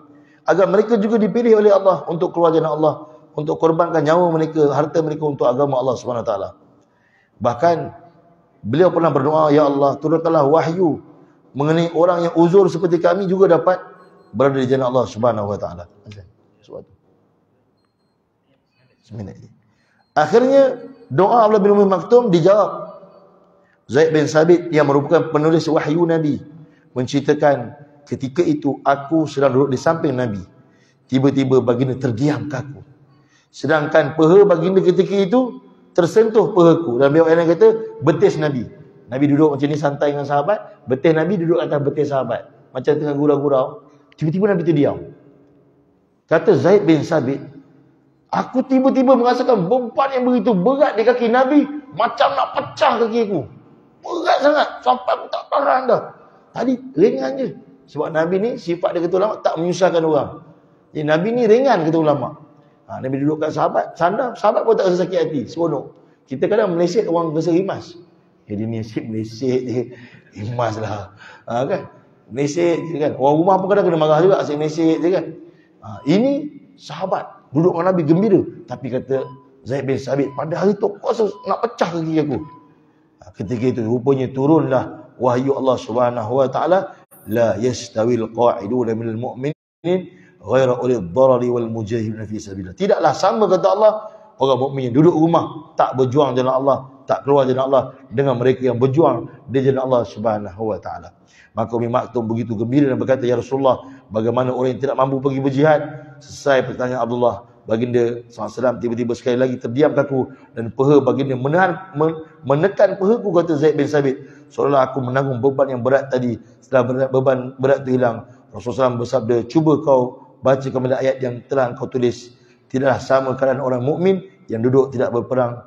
agar mereka juga dipilih oleh Allah untuk keluar jalan Allah, untuk korbankan nyawa mereka, harta mereka untuk agama Allah Subhanahu wa taala. Bahkan beliau pernah berdoa, ya Allah, turunkanlah wahyu mengenai orang yang uzur seperti kami juga dapat berada di jalan Allah Subhanahu wa taala. Akhirnya doa Abdullah bin Umi Maktum dijawab. Zaid bin Sabit yang merupakan penulis wahyu Nabi menceritakan, ketika itu aku sedang duduk di samping Nabi, tiba-tiba baginda terdiam kaku, sedangkan peha baginda ketika itu tersentuh pehaku. Dan beliau yang kata betis Nabi. Nabi duduk macam ni santai dengan sahabat, betis Nabi duduk atas betis sahabat, macam tengah gurau-gurau. Tiba-tiba Nabi terdiam. Kata Zaid bin Sabit, aku tiba-tiba merasakan beban yang begitu berat di kaki Nabi, macam nak pecah kaki aku. Berat sangat sampai aku tak tahan dah. Tadi ringan je. Sebab Nabi ni sifat dia kata ulama tak menyusahkan orang. Jadi Nabi ni ringan kata ulama. Nabi duduk kat sahabat, sandar, sahabat pun tak rasa sakit hati, seronok. Kita kadang meleset orang rasa rimas. Jadi ni asyik meleset je, rimas lah. Kan? Meleset je kan. Orang rumah pun kadang kena marah juga, asyik meleset je kan. Ini sahabat duduk dengan Nabi gembira. Tapi kata Zaid bin Sabit, pada hari tu aku rasa nak pecah kaki aku. Ketika itu rupanya turunlah wahyu Allah Subhanahu wa taala, la yastawil qa'iduna minal mu'minin ghairu ulil dharari wal mujahidin fi sabilillah. Tidaklah sama kata Allah orang mukmin yang duduk rumah tak berjuang jalan Allah, tak keluar jalan Allah, dengan mereka yang berjuang di jalan Allah Subhanahu wa taala. Maka Umi Maktum begitu gembira dan berkata, ya Rasulullah, bagaimana orang yang tidak mampu pergi berjihad? Selesai pertanyaan Abdullah, baginda SAW tiba-tiba sekali lagi terdiam kaku dan peha baginda menekan pehaku, kata Zaid bin Sabit, seolah aku menanggung beban yang berat tadi. Setelah beban berat itu hilang, Rasulullah SAW bersabda, cuba kau baca kembali ayat yang telah kau tulis. Tidaklah sama keadaan orang mukmin yang duduk tidak berperang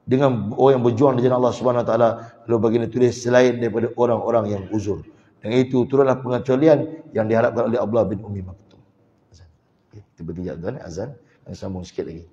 dengan orang yang berjuang di jalan Allah Subhanahu Wa Taala. Lalu baginda tulis selain daripada orang-orang yang uzur. Dan itu turunlah pengecualian yang diharapkan oleh Abdullah bin Ummi Maktum. Okay, kita berhenti tuan, azan, dan sambung sikit lagi.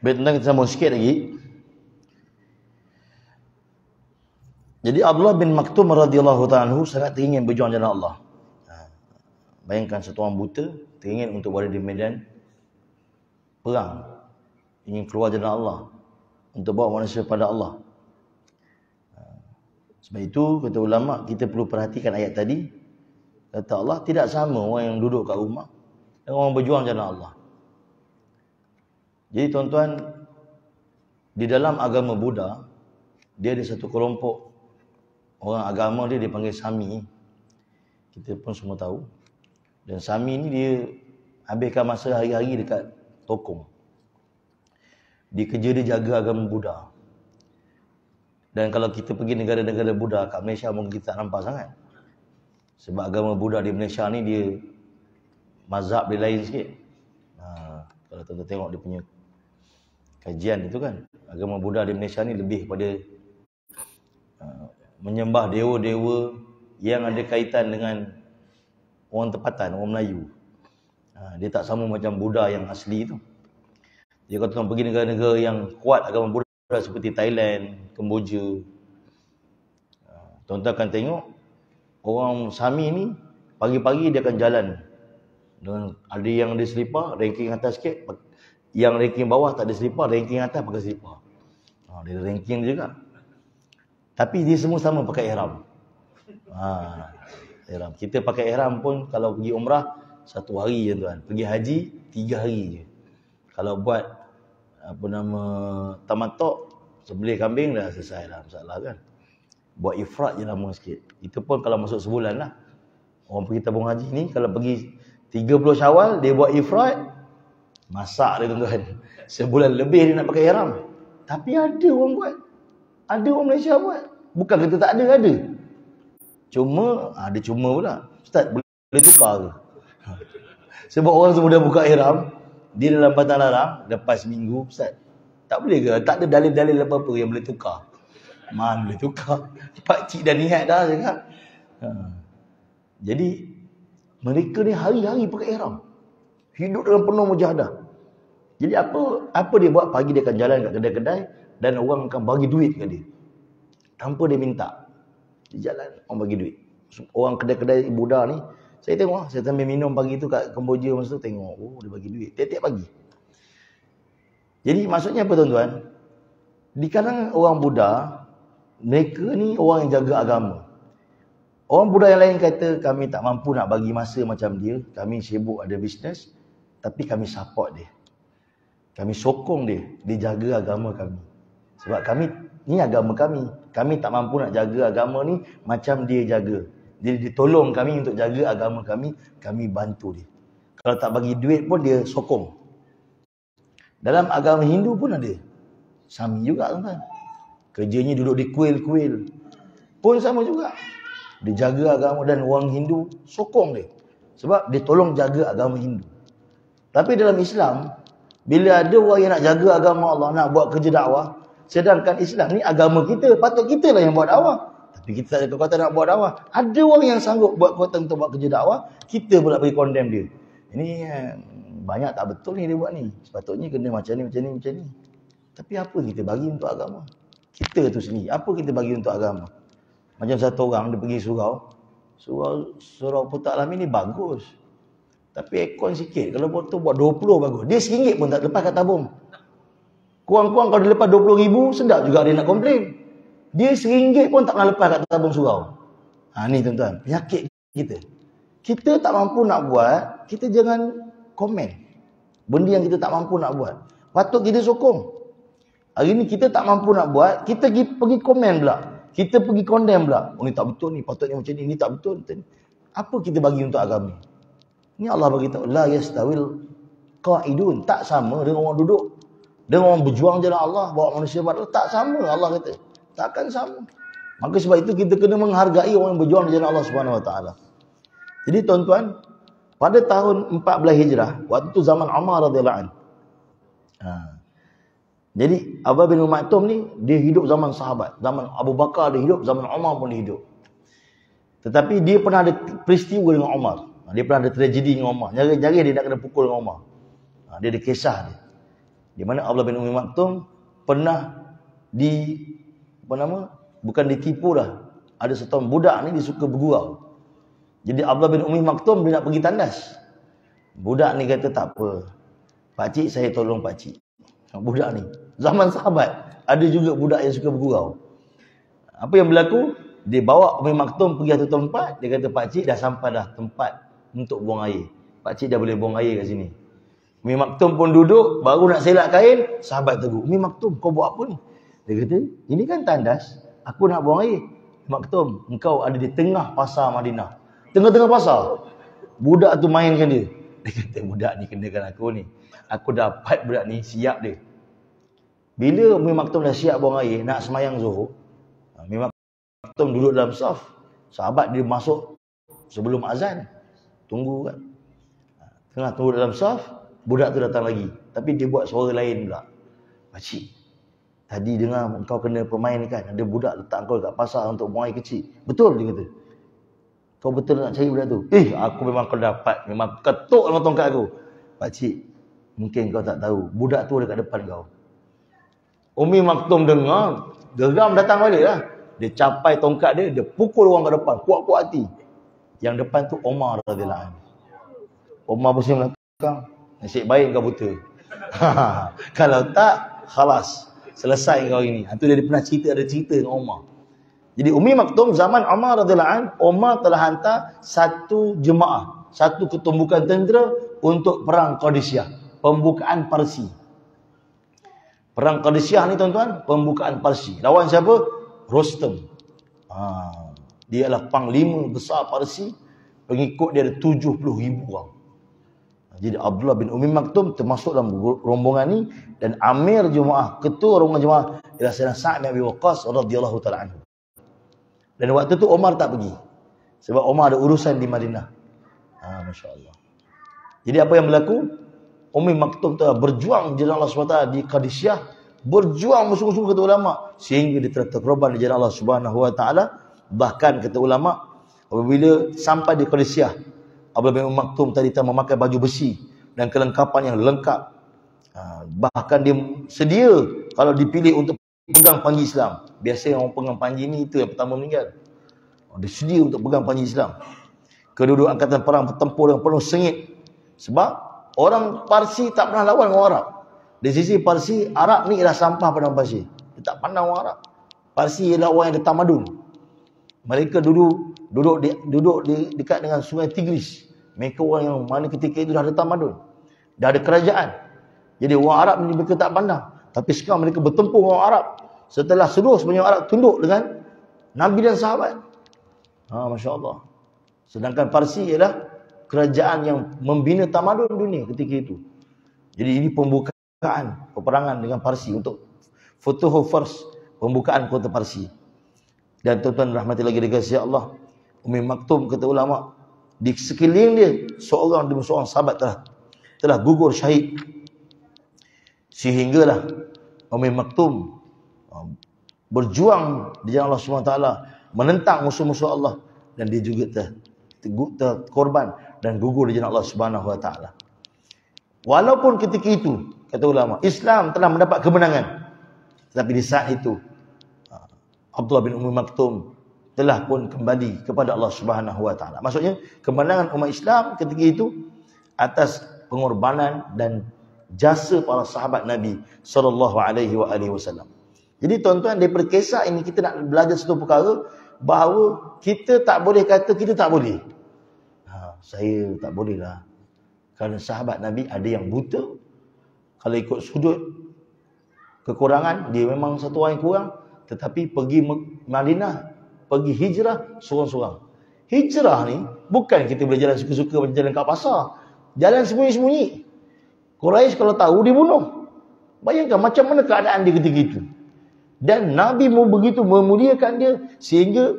Baik, tentang kita sambung sikit lagi. Jadi Abdullah bin Maktum radhiyallahu ta'ala anhu sangat teringin berjuang jalan Allah. Bayangkan satu orang buta teringin untuk berada di medan perang, ingin keluar jalan Allah untuk bawa manusia pada Allah. Sebab itu kata ulama, kita perlu perhatikan ayat tadi. Kata Allah, tidak sama orang yang duduk kat rumah dengan orang berjuang jalan Allah. Jadi tuan-tuan, di dalam agama Buddha, dia ada satu kelompok orang agama dia dipanggil Sami. Kita pun semua tahu. Dan Sami ni dia habiskan masa hari-hari dekat tokong. Dia kerja dia jaga agama Buddha. Dan kalau kita pergi negara-negara Buddha kat Malaysia mungkin kita tak nampak sangat. Sebab agama Buddha di Malaysia ni dia mazhab dia lain sikit. Kalau tuan-tuan tengok dia punya kajian itu kan. Agama Buddha di Malaysia ni lebih pada menyembah dewa-dewa yang ada kaitan dengan orang tempatan, orang Melayu. Dia tak sama macam Buddha yang asli tu. Jadi kalau tuan pergi negara-negara yang kuat agama Buddha seperti Thailand, Kemboja, tuan-tuan akan tengok orang Sami ni pagi-pagi dia akan jalan dengan ada yang ada selipar, ranking atas sikit, yang ranking bawah tak ada selipar, ranking atas pakai selipar. Dia ranking juga. Tapi dia semua sama pakai ihram. Ihram. Kita pakai ihram pun kalau pergi umrah 1 hari je tuan. Pergi haji 3 hari je. Kalau buat tamattu' sembelih kambing dah selesai lah masalah kan. Buat ifrat je lama sikit. Itu pun kalau masuk sebulan lah. Orang pergi tabung haji ni kalau pergi 30 Syawal dia buat ifrat, masak dia tuan-tuan. Sebulan lebih dia nak pakai ihram. Tapi ada orang buat. Ada orang Malaysia buat. Bukan kata tak ada, ada. Cuma, ada cuma pula. Ustaz, boleh tukar ke? Sebab orang semua dah buka ihram, dia dalam batang larang, lepas minggu, Ustaz, tak boleh ke? Tak ada dalil-dalil apa-apa yang boleh tukar. Mana boleh tukar? Pakcik dah niat dah cakap. Jadi, mereka ni hari-hari pakai ihram. Hidup dalam penuh mujahadah. Jadi apa dia buat? Pagi dia akan jalan kat kedai-kedai dan orang akan bagi duit kat dia. Tanpa dia minta. Dia jalan, orang bagi duit. Orang kedai-kedai Buddha ni, saya tengok, saya sambil minum pagi tu kat Kemboja masa tu, tengok, oh dia bagi duit. Tiap-tiap pagi. Jadi maksudnya apa tuan-tuan? Di kalangan orang Buddha, mereka ni orang yang jaga agama. Orang Buddha yang lain kata, kami tak mampu nak bagi masa macam dia. Kami sibuk ada bisnes, tapi kami support dia. Kami sokong dia. Dia jaga agama kami. Sebab kami, ni agama kami. Kami tak mampu nak jaga agama ni macam dia jaga. Dia tolong kami untuk jaga agama kami. Kami bantu dia. Kalau tak bagi duit pun dia sokong. Dalam agama Hindu pun ada. Sami juga tuan-tuan. Kerjanya duduk di kuil-kuil. Pun sama juga. Dia jaga agama dan orang Hindu sokong dia. Sebab dia tolong jaga agama Hindu. Tapi dalam Islam, bila ada orang yang nak jaga agama Allah, nak buat kerja dakwah, sedangkan Islam ni agama kita, patut kita lah yang buat dakwah. Tapi kita tak ada kekuatan nak buat dakwah. Ada orang yang sanggup buat kekuatan untuk buat kerja dakwah, kita pula pergi condemn dia. Ini banyak tak betul ni dia buat ni. Sepatutnya kena macam ni, macam ni, macam ni. Tapi apa kita bagi untuk agama? Kita tu sendiri, apa kita bagi untuk agama? Macam satu orang, dia pergi surau Putak Alamin ni bagus. Tapi aircon sikit. Kalau buat 20 bagus. Dia RM1 pun tak lepas kat tabung. Kurang-kurang kalau dia lepas 20,000, sedap juga dia nak komplain. Dia RM1 pun tak nak lepas kat tabung surau. Ni tuan-tuan, penyakit kita. Kita tak mampu nak buat, kita jangan komen. Benda yang kita tak mampu nak buat. Patut kita sokong. Hari ni kita tak mampu nak buat, kita pergi komen pula. Kita pergi condemn pula. Oh ni tak betul ni, patutnya macam ni tak betul. Apa kita bagi untuk agama? Ni Allah bagi tahu, la yastawil qa'idun, tak sama dengan orang duduk, dengan orang berjuang jalan Allah, bawa manusia pada tak sama. Allah kata, takkan sama. Maka sebab itu kita kena menghargai orang yang berjuang jalan Allah Subhanahu Wa Taala. Jadi tuan-tuan, pada tahun 14 Hijrah, waktu tu zaman Umar radhiyallahu anhu. Jadi Abdullah bin Maktum ni dia hidup zaman sahabat, zaman Abu Bakar dia hidup, zaman Umar pun dia hidup. Tetapi dia pernah ada peristiwa dengan Umar. Dia pernah ada tragedi dengan Umar. Nyari-nyari dia nak kena pukul dengan Umar. Dia ada kisah dia. Di mana Abdullah bin Maktum pernah bukan ditipu lah. Ada satu budak ni dia suka bergurau. Jadi Abdullah bin Maktum dia nak pergi tandas. Budak ni kata tak apa. Pakcik saya tolong pakcik. Budak ni. Zaman sahabat. Ada juga budak yang suka bergurau. Apa yang berlaku? Dia bawa Umi Maktum pergi satu tempat. Dia kata pakcik dah sampai dah tempat untuk buang air. Pakcik dah boleh buang air kat sini. Umi Maktum pun duduk, baru nak selak kain, sahabat tegur, Umi Maktum, kau buat apa ni? Dia kata, ini kan tandas, aku nak buang air. Maktum, engkau ada di tengah pasar Madinah. Tengah-tengah pasar. Budak tu mainkan dia. Dia kata, budak ni kenakan aku ni. Aku dapat budak ni, siap dia. Bila Umi Maktum dah siap buang air, nak semayang Zuhur, Umi Maktum duduk dalam saf. Sahabat dia masuk sebelum azan. Tunggu kan. Tengah tunggu dalam saf, budak tu datang lagi. Tapi dia buat suara lain pula. Pakcik, tadi dengar kau kena pemain ni kan, ada budak letak kau kat pasar untuk buang air kecil. Betul dia kata. Kau betul nak cari budak tu? Aku memang kau dapat. Memang ketuk dengan tongkat aku. Pakcik, mungkin kau tak tahu, budak tu ada kat depan kau. Umi Maktum dengar, geram datang balik lah. Dia capai tongkat dia, dia pukul orang kat depan, kuat-kuat hati. Yang depan tu Omar radhiyallahu anhu. Omar pusing belakang, nasib baik kau buta. Kalau tak, khalas, selesai kau ini. Itu dia pernah cerita, ada cerita dengan Omar. Jadi Umi Maktum zaman Omar radhiyallahu anhu, Omar telah hantar satu jemaah, satu ketumbukan tentera untuk perang Qadisiyah, pembukaan Parsi. Perang Qadisiyah ni tuan-tuan, pembukaan Parsi. Lawan siapa? Rostam. Dia adalah panglima besar Parsi. Pengikut dia ada 70,000 orang. Jadi Abdullah bin Umi Maktum termasuk dalam rombongan ni, dan amir jemaah, ketua rombongan jemaah ialah Sayyidina Sa'ad bin Abi Waqqas radhiyallahu taala anhu. Dan waktu tu Omar tak pergi. Sebab Omar ada urusan di Madinah. Masya-Allah. Jadi apa yang berlaku? Umi Maktum telah berjuang di jalan Allah SWT di Qadisiyah, berjuang bersungguh-sungguh kata ulama, sehingga dia telah terkorban di jalan Allah Subhanahu wa taala. Bahkan kata ulama, apabila sampai di Qadisiyah, Abdullah bin Maktum tadi telah memakai baju besi dan kelengkapan yang lengkap. Bahkan dia sedia kalau dipilih untuk pegang panji Islam. Biasa orang pegang panji ni itu yang pertama meninggal. Dia sedia untuk pegang panji Islam. Kedua-dua angkatan perang bertempur dengan penuh sengit. Sebab orang Parsi tak pernah lawan orang Arab. Di sisi Parsi, Arab ni ialah sampah padang pasir. Dia tak pandang orang Arab. Parsi ialah orang yang ada tamadun. Mereka duduk dekat dengan sungai Tigris. Mereka orang yang mana ketika itu dah ada tamadun, dah ada kerajaan. Jadi orang Arab ni mereka tak pandang. Tapi sekarang mereka bertempur dengan orang Arab. Setelah seluruh sebenarnya Arab tunduk dengan Nabi dan sahabat. Masya Allah. Sedangkan Parsi ialah kerajaan yang membina tamadun dunia ketika itu. Jadi ini pembukaan peperangan dengan Parsi untuk Futuhul Fars, pembukaan kota Parsi. Dan tuan-tuan rahmati lagi dikasihi Allah, Umi Maktum kata ulama, di sekeliling dia seorang demi seorang sahabat telah gugur syahid. Sehinggalah Umi Maktum berjuang di jalan Allah SWT, menentang musuh-musuh Allah, dan dia juga terkorban dan gugur di jalan Allah Subhanahu wa taala. Walaupun ketika itu, kata ulama, Islam telah mendapat kemenangan, tetapi di saat itu Abdullah bin Umi Maktum telah pun kembali kepada Allah Subhanahu wa taala. Maksudnya kemenangan umat Islam ketika itu atas pengorbanan dan jasa para sahabat Nabi sallallahu alaihi wasallam. Jadi tuan-tuan, daripada kisah ini kita nak belajar satu perkara, bahawa kita tak boleh kata kita tak boleh. Saya tak boleh lah. Kerana sahabat Nabi ada yang buta. Kalau ikut sudut kekurangan, dia memang satu orang yang kurang. Tetapi pergi Madinah, pergi hijrah seorang-seorang. Hijrah ni bukan kita boleh jalan suka-suka macam jalan kat pasar. Jalan sembunyi-sembunyi. Quraisy kalau tahu dia bunuh. Bayangkan macam mana keadaan dia ketika itu. Dan Nabi begitu memuliakan dia sehingga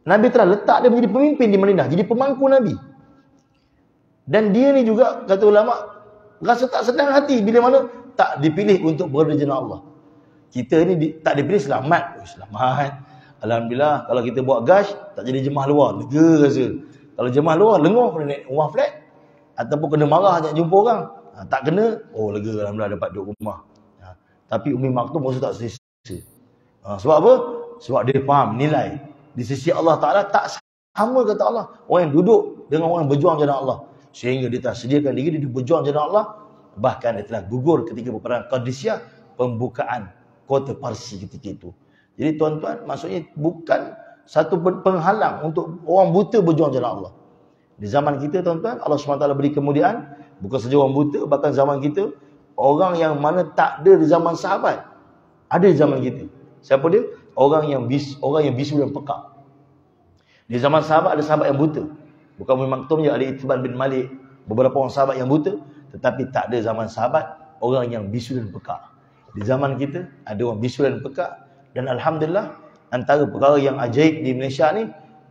Nabi telah letak dia menjadi pemimpin di Madinah, jadi pemangku Nabi. Dan dia ni juga, kata ulama, rasa tak senang hati bila mana tak dipilih untuk berada di jalan Allah. Kita ni tak dipilih selamat. Selamat. Alhamdulillah, kalau kita buat gash, tak jadi jemaah luar, lega rasa. Kalau jemaah luar, lenguh kena naik rumah flat. Ataupun kena marah nak jumpa orang. Tak kena, lega, alhamdulillah dapat duduk rumah. Tapi Umi Maktum maksud tak selesa. Sebab apa? Sebab dia faham nilai. Di sisi Allah Ta'ala tak sama, kata Allah, orang yang duduk dengan orang yang berjuang jalan Allah. Sehingga dia telah sediakan diri, dia berjuang jalan Allah. Bahkan dia telah gugur ketika peperangan Qadisiyah, pembukaan kota Parsi ketika itu. Jadi tuan-tuan, maksudnya bukan satu penghalang untuk orang buta berjuang jalan Allah. Di zaman kita tuan-tuan, Allah SWT beri kemuliaan. Bukan saja orang buta, bahkan zaman kita, orang yang mana tak ada di zaman sahabat, ada di zaman kita. Siapa dia? Orang yang bisu dan pekak. Di zaman sahabat ada sahabat yang buta. Bukan Umi Maktum je, ada Itban bin Malik, beberapa orang sahabat yang buta. Tetapi tak ada zaman sahabat orang yang bisu dan pekak. Di zaman kita ada orang bisu dan pekak. Dan alhamdulillah, antara perkara yang ajaib di Malaysia ni,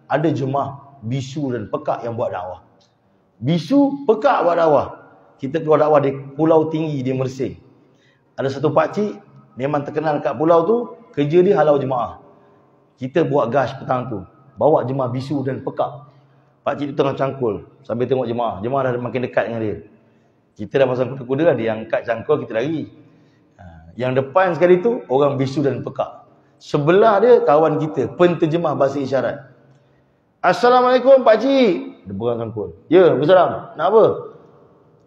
ada jemaah bisu dan pekak yang buat dakwah. Bisu, pekak buat dakwah. Kita keluar dakwah di pulau tinggi di Mersing. Ada satu pakcik memang terkenal kat pulau tu, kerja dia halau jemaah. Kita buat gas petang tu, bawa jemaah bisu dan pekak. Pakcik tu tengah cangkul sambil tengok jemaah. Jemaah dah makin dekat dengan dia. Kita dah pasang kuda-kuda, dia angkat cangkul, kita lari. Yang depan sekali tu orang bisu dan pekak. Sebelah dia kawan kita, penterjemah bahasa isyarat. Assalamualaikum pakcik. Dia pegang cangkul. Ya, Waalaikumsalam. Nak apa?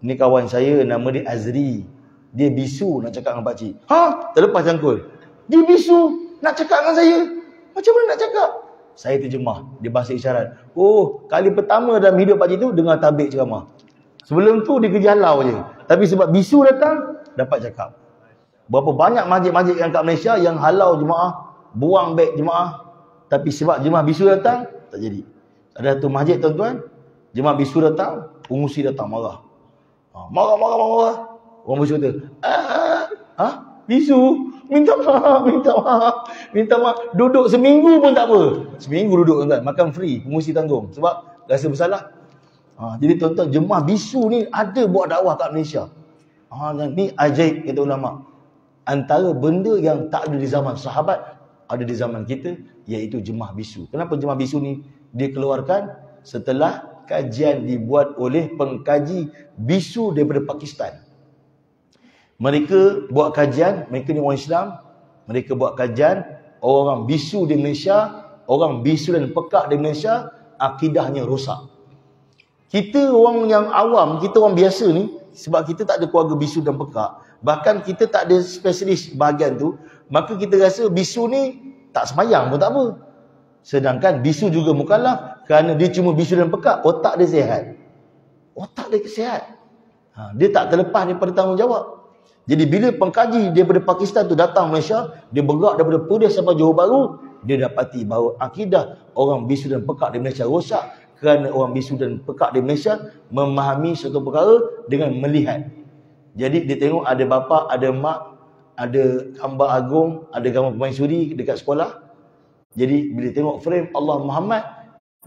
Ni kawan saya, nama dia Azri. Dia bisu nak cakap dengan pakcik. Ha? Terlepas cangkul. Dia bisu nak cakap dengan saya. Macam mana nak cakap? Saya terjemah. Dia bahasa isyarat. Oh, kali pertama dalam hidup pakcik tu dengar tabik ceramah. Sebelum tu dia kerja halau je. Tapi sebab bisu datang, dapat cakap. Berapa banyak masjid-masjid yang kat Malaysia yang halau jemaah, buang beg jemaah. Tapi sebab jemaah bisu datang, tak jadi. Ada tu masjid tuan-tuan, jemaah bisu datang, pengusi datang marah. Marah. Orang bisu kata, bisu, minta maaf. Duduk seminggu pun tak apa. Seminggu duduk tuan-tuan, makan free, pengusi tanggung. Sebab rasa bersalah. Jadi tuan-tuan, jemaah bisu ni ada buat dakwah kat Malaysia. Ni ajaib kata ulama. Antara benda yang tak ada di zaman sahabat, ada di zaman kita, iaitu jemaah bisu. Kenapa jemaah bisu ni dikeluarkan? Setelah kajian dibuat oleh pengkaji bisu daripada Pakistan. Mereka buat kajian, mereka ni orang Islam, mereka buat kajian orang bisu di Malaysia, orang bisu dan pekak di Malaysia, akidahnya rosak. Kita orang yang awam, kita orang biasa ni, sebab kita tak ada keluarga bisu dan pekak, bahkan kita tak ada spesialis bahagian tu, maka kita rasa bisu ni tak semayang pun tak apa. Sedangkan bisu juga mukallaf, kerana dia cuma bisu dan pekak, otak dia sihat. Otak dia sihat. Dia tak terlepas daripada tanggungjawab. Jadi bila pengkaji daripada Pakistan tu datang Malaysia, dia bergerak daripada Perlis sampai Johor Bahru, dia dapati bahawa akidah orang bisu dan pekak di Malaysia rosak, kerana orang bisu dan pekak di Malaysia memahami satu perkara dengan melihat. Jadi dia tengok ada bapa, ada mak, ada gambar agung, ada gambar permaisuri dekat sekolah. Jadi bila tengok frame Allah Muhammad,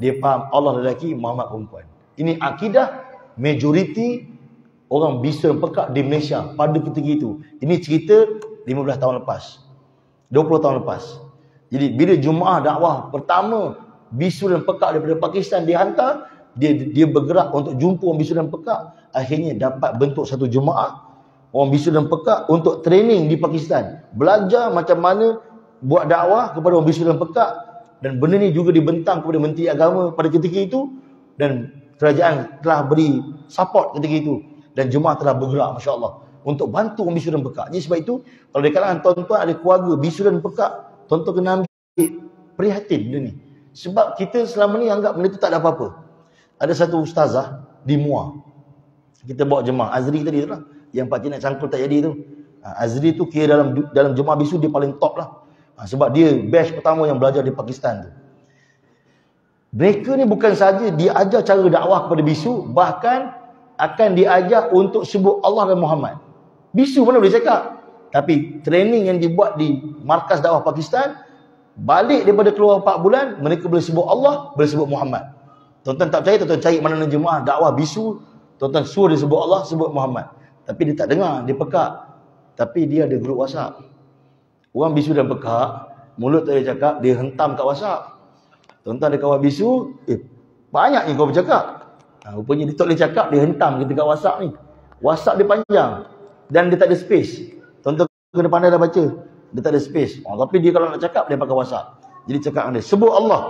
dia faham Allah lelaki, Muhammad perempuan. Ini akidah majoriti orang bisu dan pekak di Malaysia pada ketika itu. Ini cerita 15 tahun lepas, 20 tahun lepas. Jadi bila jemaah dakwah pertama bisu dan pekak daripada Pakistan dihantar, dia bergerak untuk jumpa orang bisu dan pekak. Akhirnya dapat bentuk satu jemaah orang bisu dan pekak untuk training di Pakistan, belajar macam mana buat dakwah kepada orang bisu dan pekak. Dan benda ni juga dibentang kepada Menteri Agama pada ketika itu, dan kerajaan telah beri support ketika itu, dan jemaah telah bergerak Masya Allah untuk bantu orang bisu dan pekak. Jadi sebab itu, kalau di kalangan tuan-tuan ada keluarga bisu dan pekak, tuan-tuan kena ambil prihatin benda ni. Sebab kita selama ni anggap benda tu tak ada apa-apa. Ada satu ustazah di Muar, kita bawa jemaah Azri tadi tu lah, yang pakcik nak cangkul tak jadi tu. Azri tu kira dalam jemaah bisu dia paling top lah. Sebab dia batch pertama yang belajar di Pakistan tu. Mereka ni bukan saja dia ajar cara dakwah kepada bisu, bahkan akan diajar untuk sebut Allah dan Muhammad. Bisu mana boleh cakap, tapi training yang dibuat di markas dakwah Pakistan, balik daripada keluar 4 bulan, mereka boleh sebut Allah, boleh sebut Muhammad. Tuan-tuan tak percaya, tuan-tuan cari mana jemaah dakwah bisu, tuan-tuan suruh dia sebut Allah, sebut Muhammad. Tapi dia tak dengar, dia pekak. Tapi dia ada grup WhatsApp. Orang bisu dan pekak, mulut tak boleh cakap, dia hentam kat WhatsApp. Tuan-tuan ada kawan bisu, banyak ni kau bercakap. Rupanya dia tak boleh cakap, dia hentam kita kat WhatsApp ni. WhatsApp dia panjang dan dia tak ada space. Tuan-tuan kena pandai dah baca. Dia tak ada space. Tapi dia kalau nak cakap, dia pakai WhatsApp. Jadi cakap dengan dia, sebut Allah.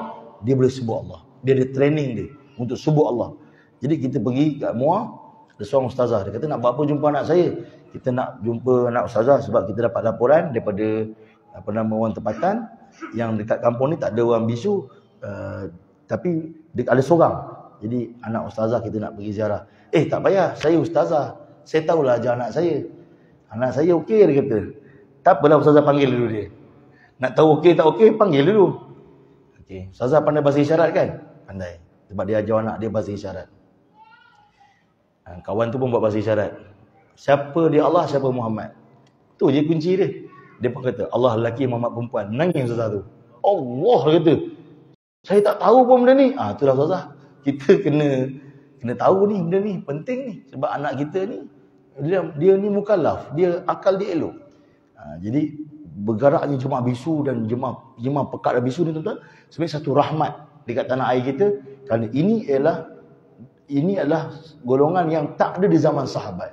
Dia boleh sebut Allah. Dia ada training dia untuk sebut Allah. Jadi kita pergi kat Muar, ada seorang ustazah. Dia kata nak buat apa jumpa anak saya. Kita nak jumpa anak ustazah sebab kita dapat laporan daripada orang tempatan yang dekat kampung ni tak ada orang bisu, tapi ada seorang. Jadi anak ustazah kita nak pergi ziarah. Tak payah, saya ustazah, saya tahulah ajar anak saya. Anak saya okey, dia kata. Tak apalah, ustazah panggil dulu dia. Nak tahu okey tak okey, panggil dulu. Okey, ustazah pandai bahasa isyarat kan? Pandai. Sebab dia ajar anak dia bahasa isyarat. Kawan tu pun buat bahasa isyarat. Siapa dia Allah, siapa Muhammad. Tu je kunci dia. Dia pun kata, Allah lelaki, Muhammad perempuan. Nangis ustazah tu. Allah kata, saya tak tahu pun benda ni. Itulah ustazah. Kita kena tahu ni benda ni, penting ni. Sebab anak kita ni, dia ni mukallaf. Dia akal dia elok. Jadi bergeraknya jemaah bisu dan jemaah pekat dan bisu ni tuan-tuan, sebenarnya satu rahmat dekat tanah air kita, kerana ini adalah golongan yang tak ada di zaman sahabat,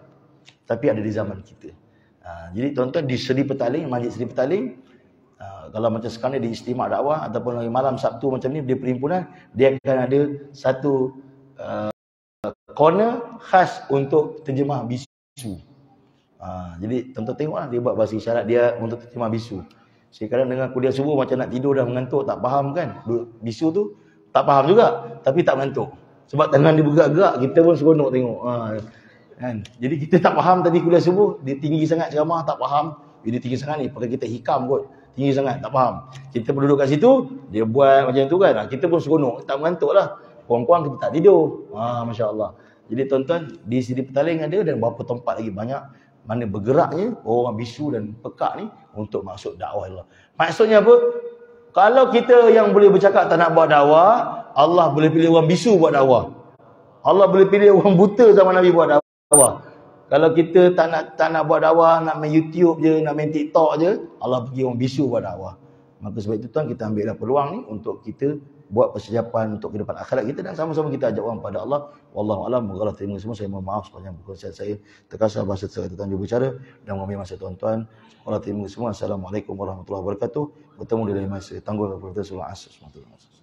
tapi ada di zaman kita. Jadi tuan-tuan di Seri Petaling, Masjid Seri Petaling, kalau macam sekarang ni di Istimak Dakwah ataupun lagi malam Sabtu macam ni, dia perhimpunan, dia akan ada satu corner khas untuk terjemah bisu. Jadi tuan-tuan tengoklah, dia buat bahasa isyarat dia untuk terjemah bisu. Saya kadang dengar kuliah subuh macam nak tidur dah mengantuk, tak faham kan. Bisu tu tak faham juga, tapi tak mengantuk. Sebab tangan dia bergerak-gerak, kita pun seronok tengok. Kan? Jadi kita tak faham tadi kuliah subuh, dia tinggi sangat ceramah, tak faham. Dia tinggi sangat ni, pakai kita hikam kot. Tinggi sangat, tak faham. Kita pun duduk kat situ, dia buat macam tu kan. Kita pun seronok, tak mengantuk lah. Kurang-kurang kita tak tidur. Masya Allah. Jadi tuan-tuan, di Seri Petaling ada dan beberapa tempat lagi banyak mana bergeraknya orang bisu dan pekak ni untuk masuk dakwah Allah. Maksudnya apa? Kalau kita yang boleh bercakap tak nak buat dakwah, Allah boleh pilih orang bisu buat dakwah. Allah boleh pilih orang buta zaman Nabi buat dakwah. Kalau kita tak nak buat dakwah, nak main YouTube je, nak main TikTok je, Allah pergi orang bisu buat dakwah. Maka sebab itu tuan, kita ambillah peluang ni untuk kita buat persiapan untuk kehidupan akhirat kita dan sama-sama kita ajak orang pada Allah. Wallahu a'lam. Moga Allah terima semua. Saya mohon maaf sepanjang perkongsian saya terkasar bahasa saya tuan berbicara dan mengambil masa tuan-tuan. Allah terima semua. Assalamualaikum warahmatullahi wabarakatuh. Bertemu di lain masa. Tangguh kepada Rasulullah sallallahu alaihi wasallam.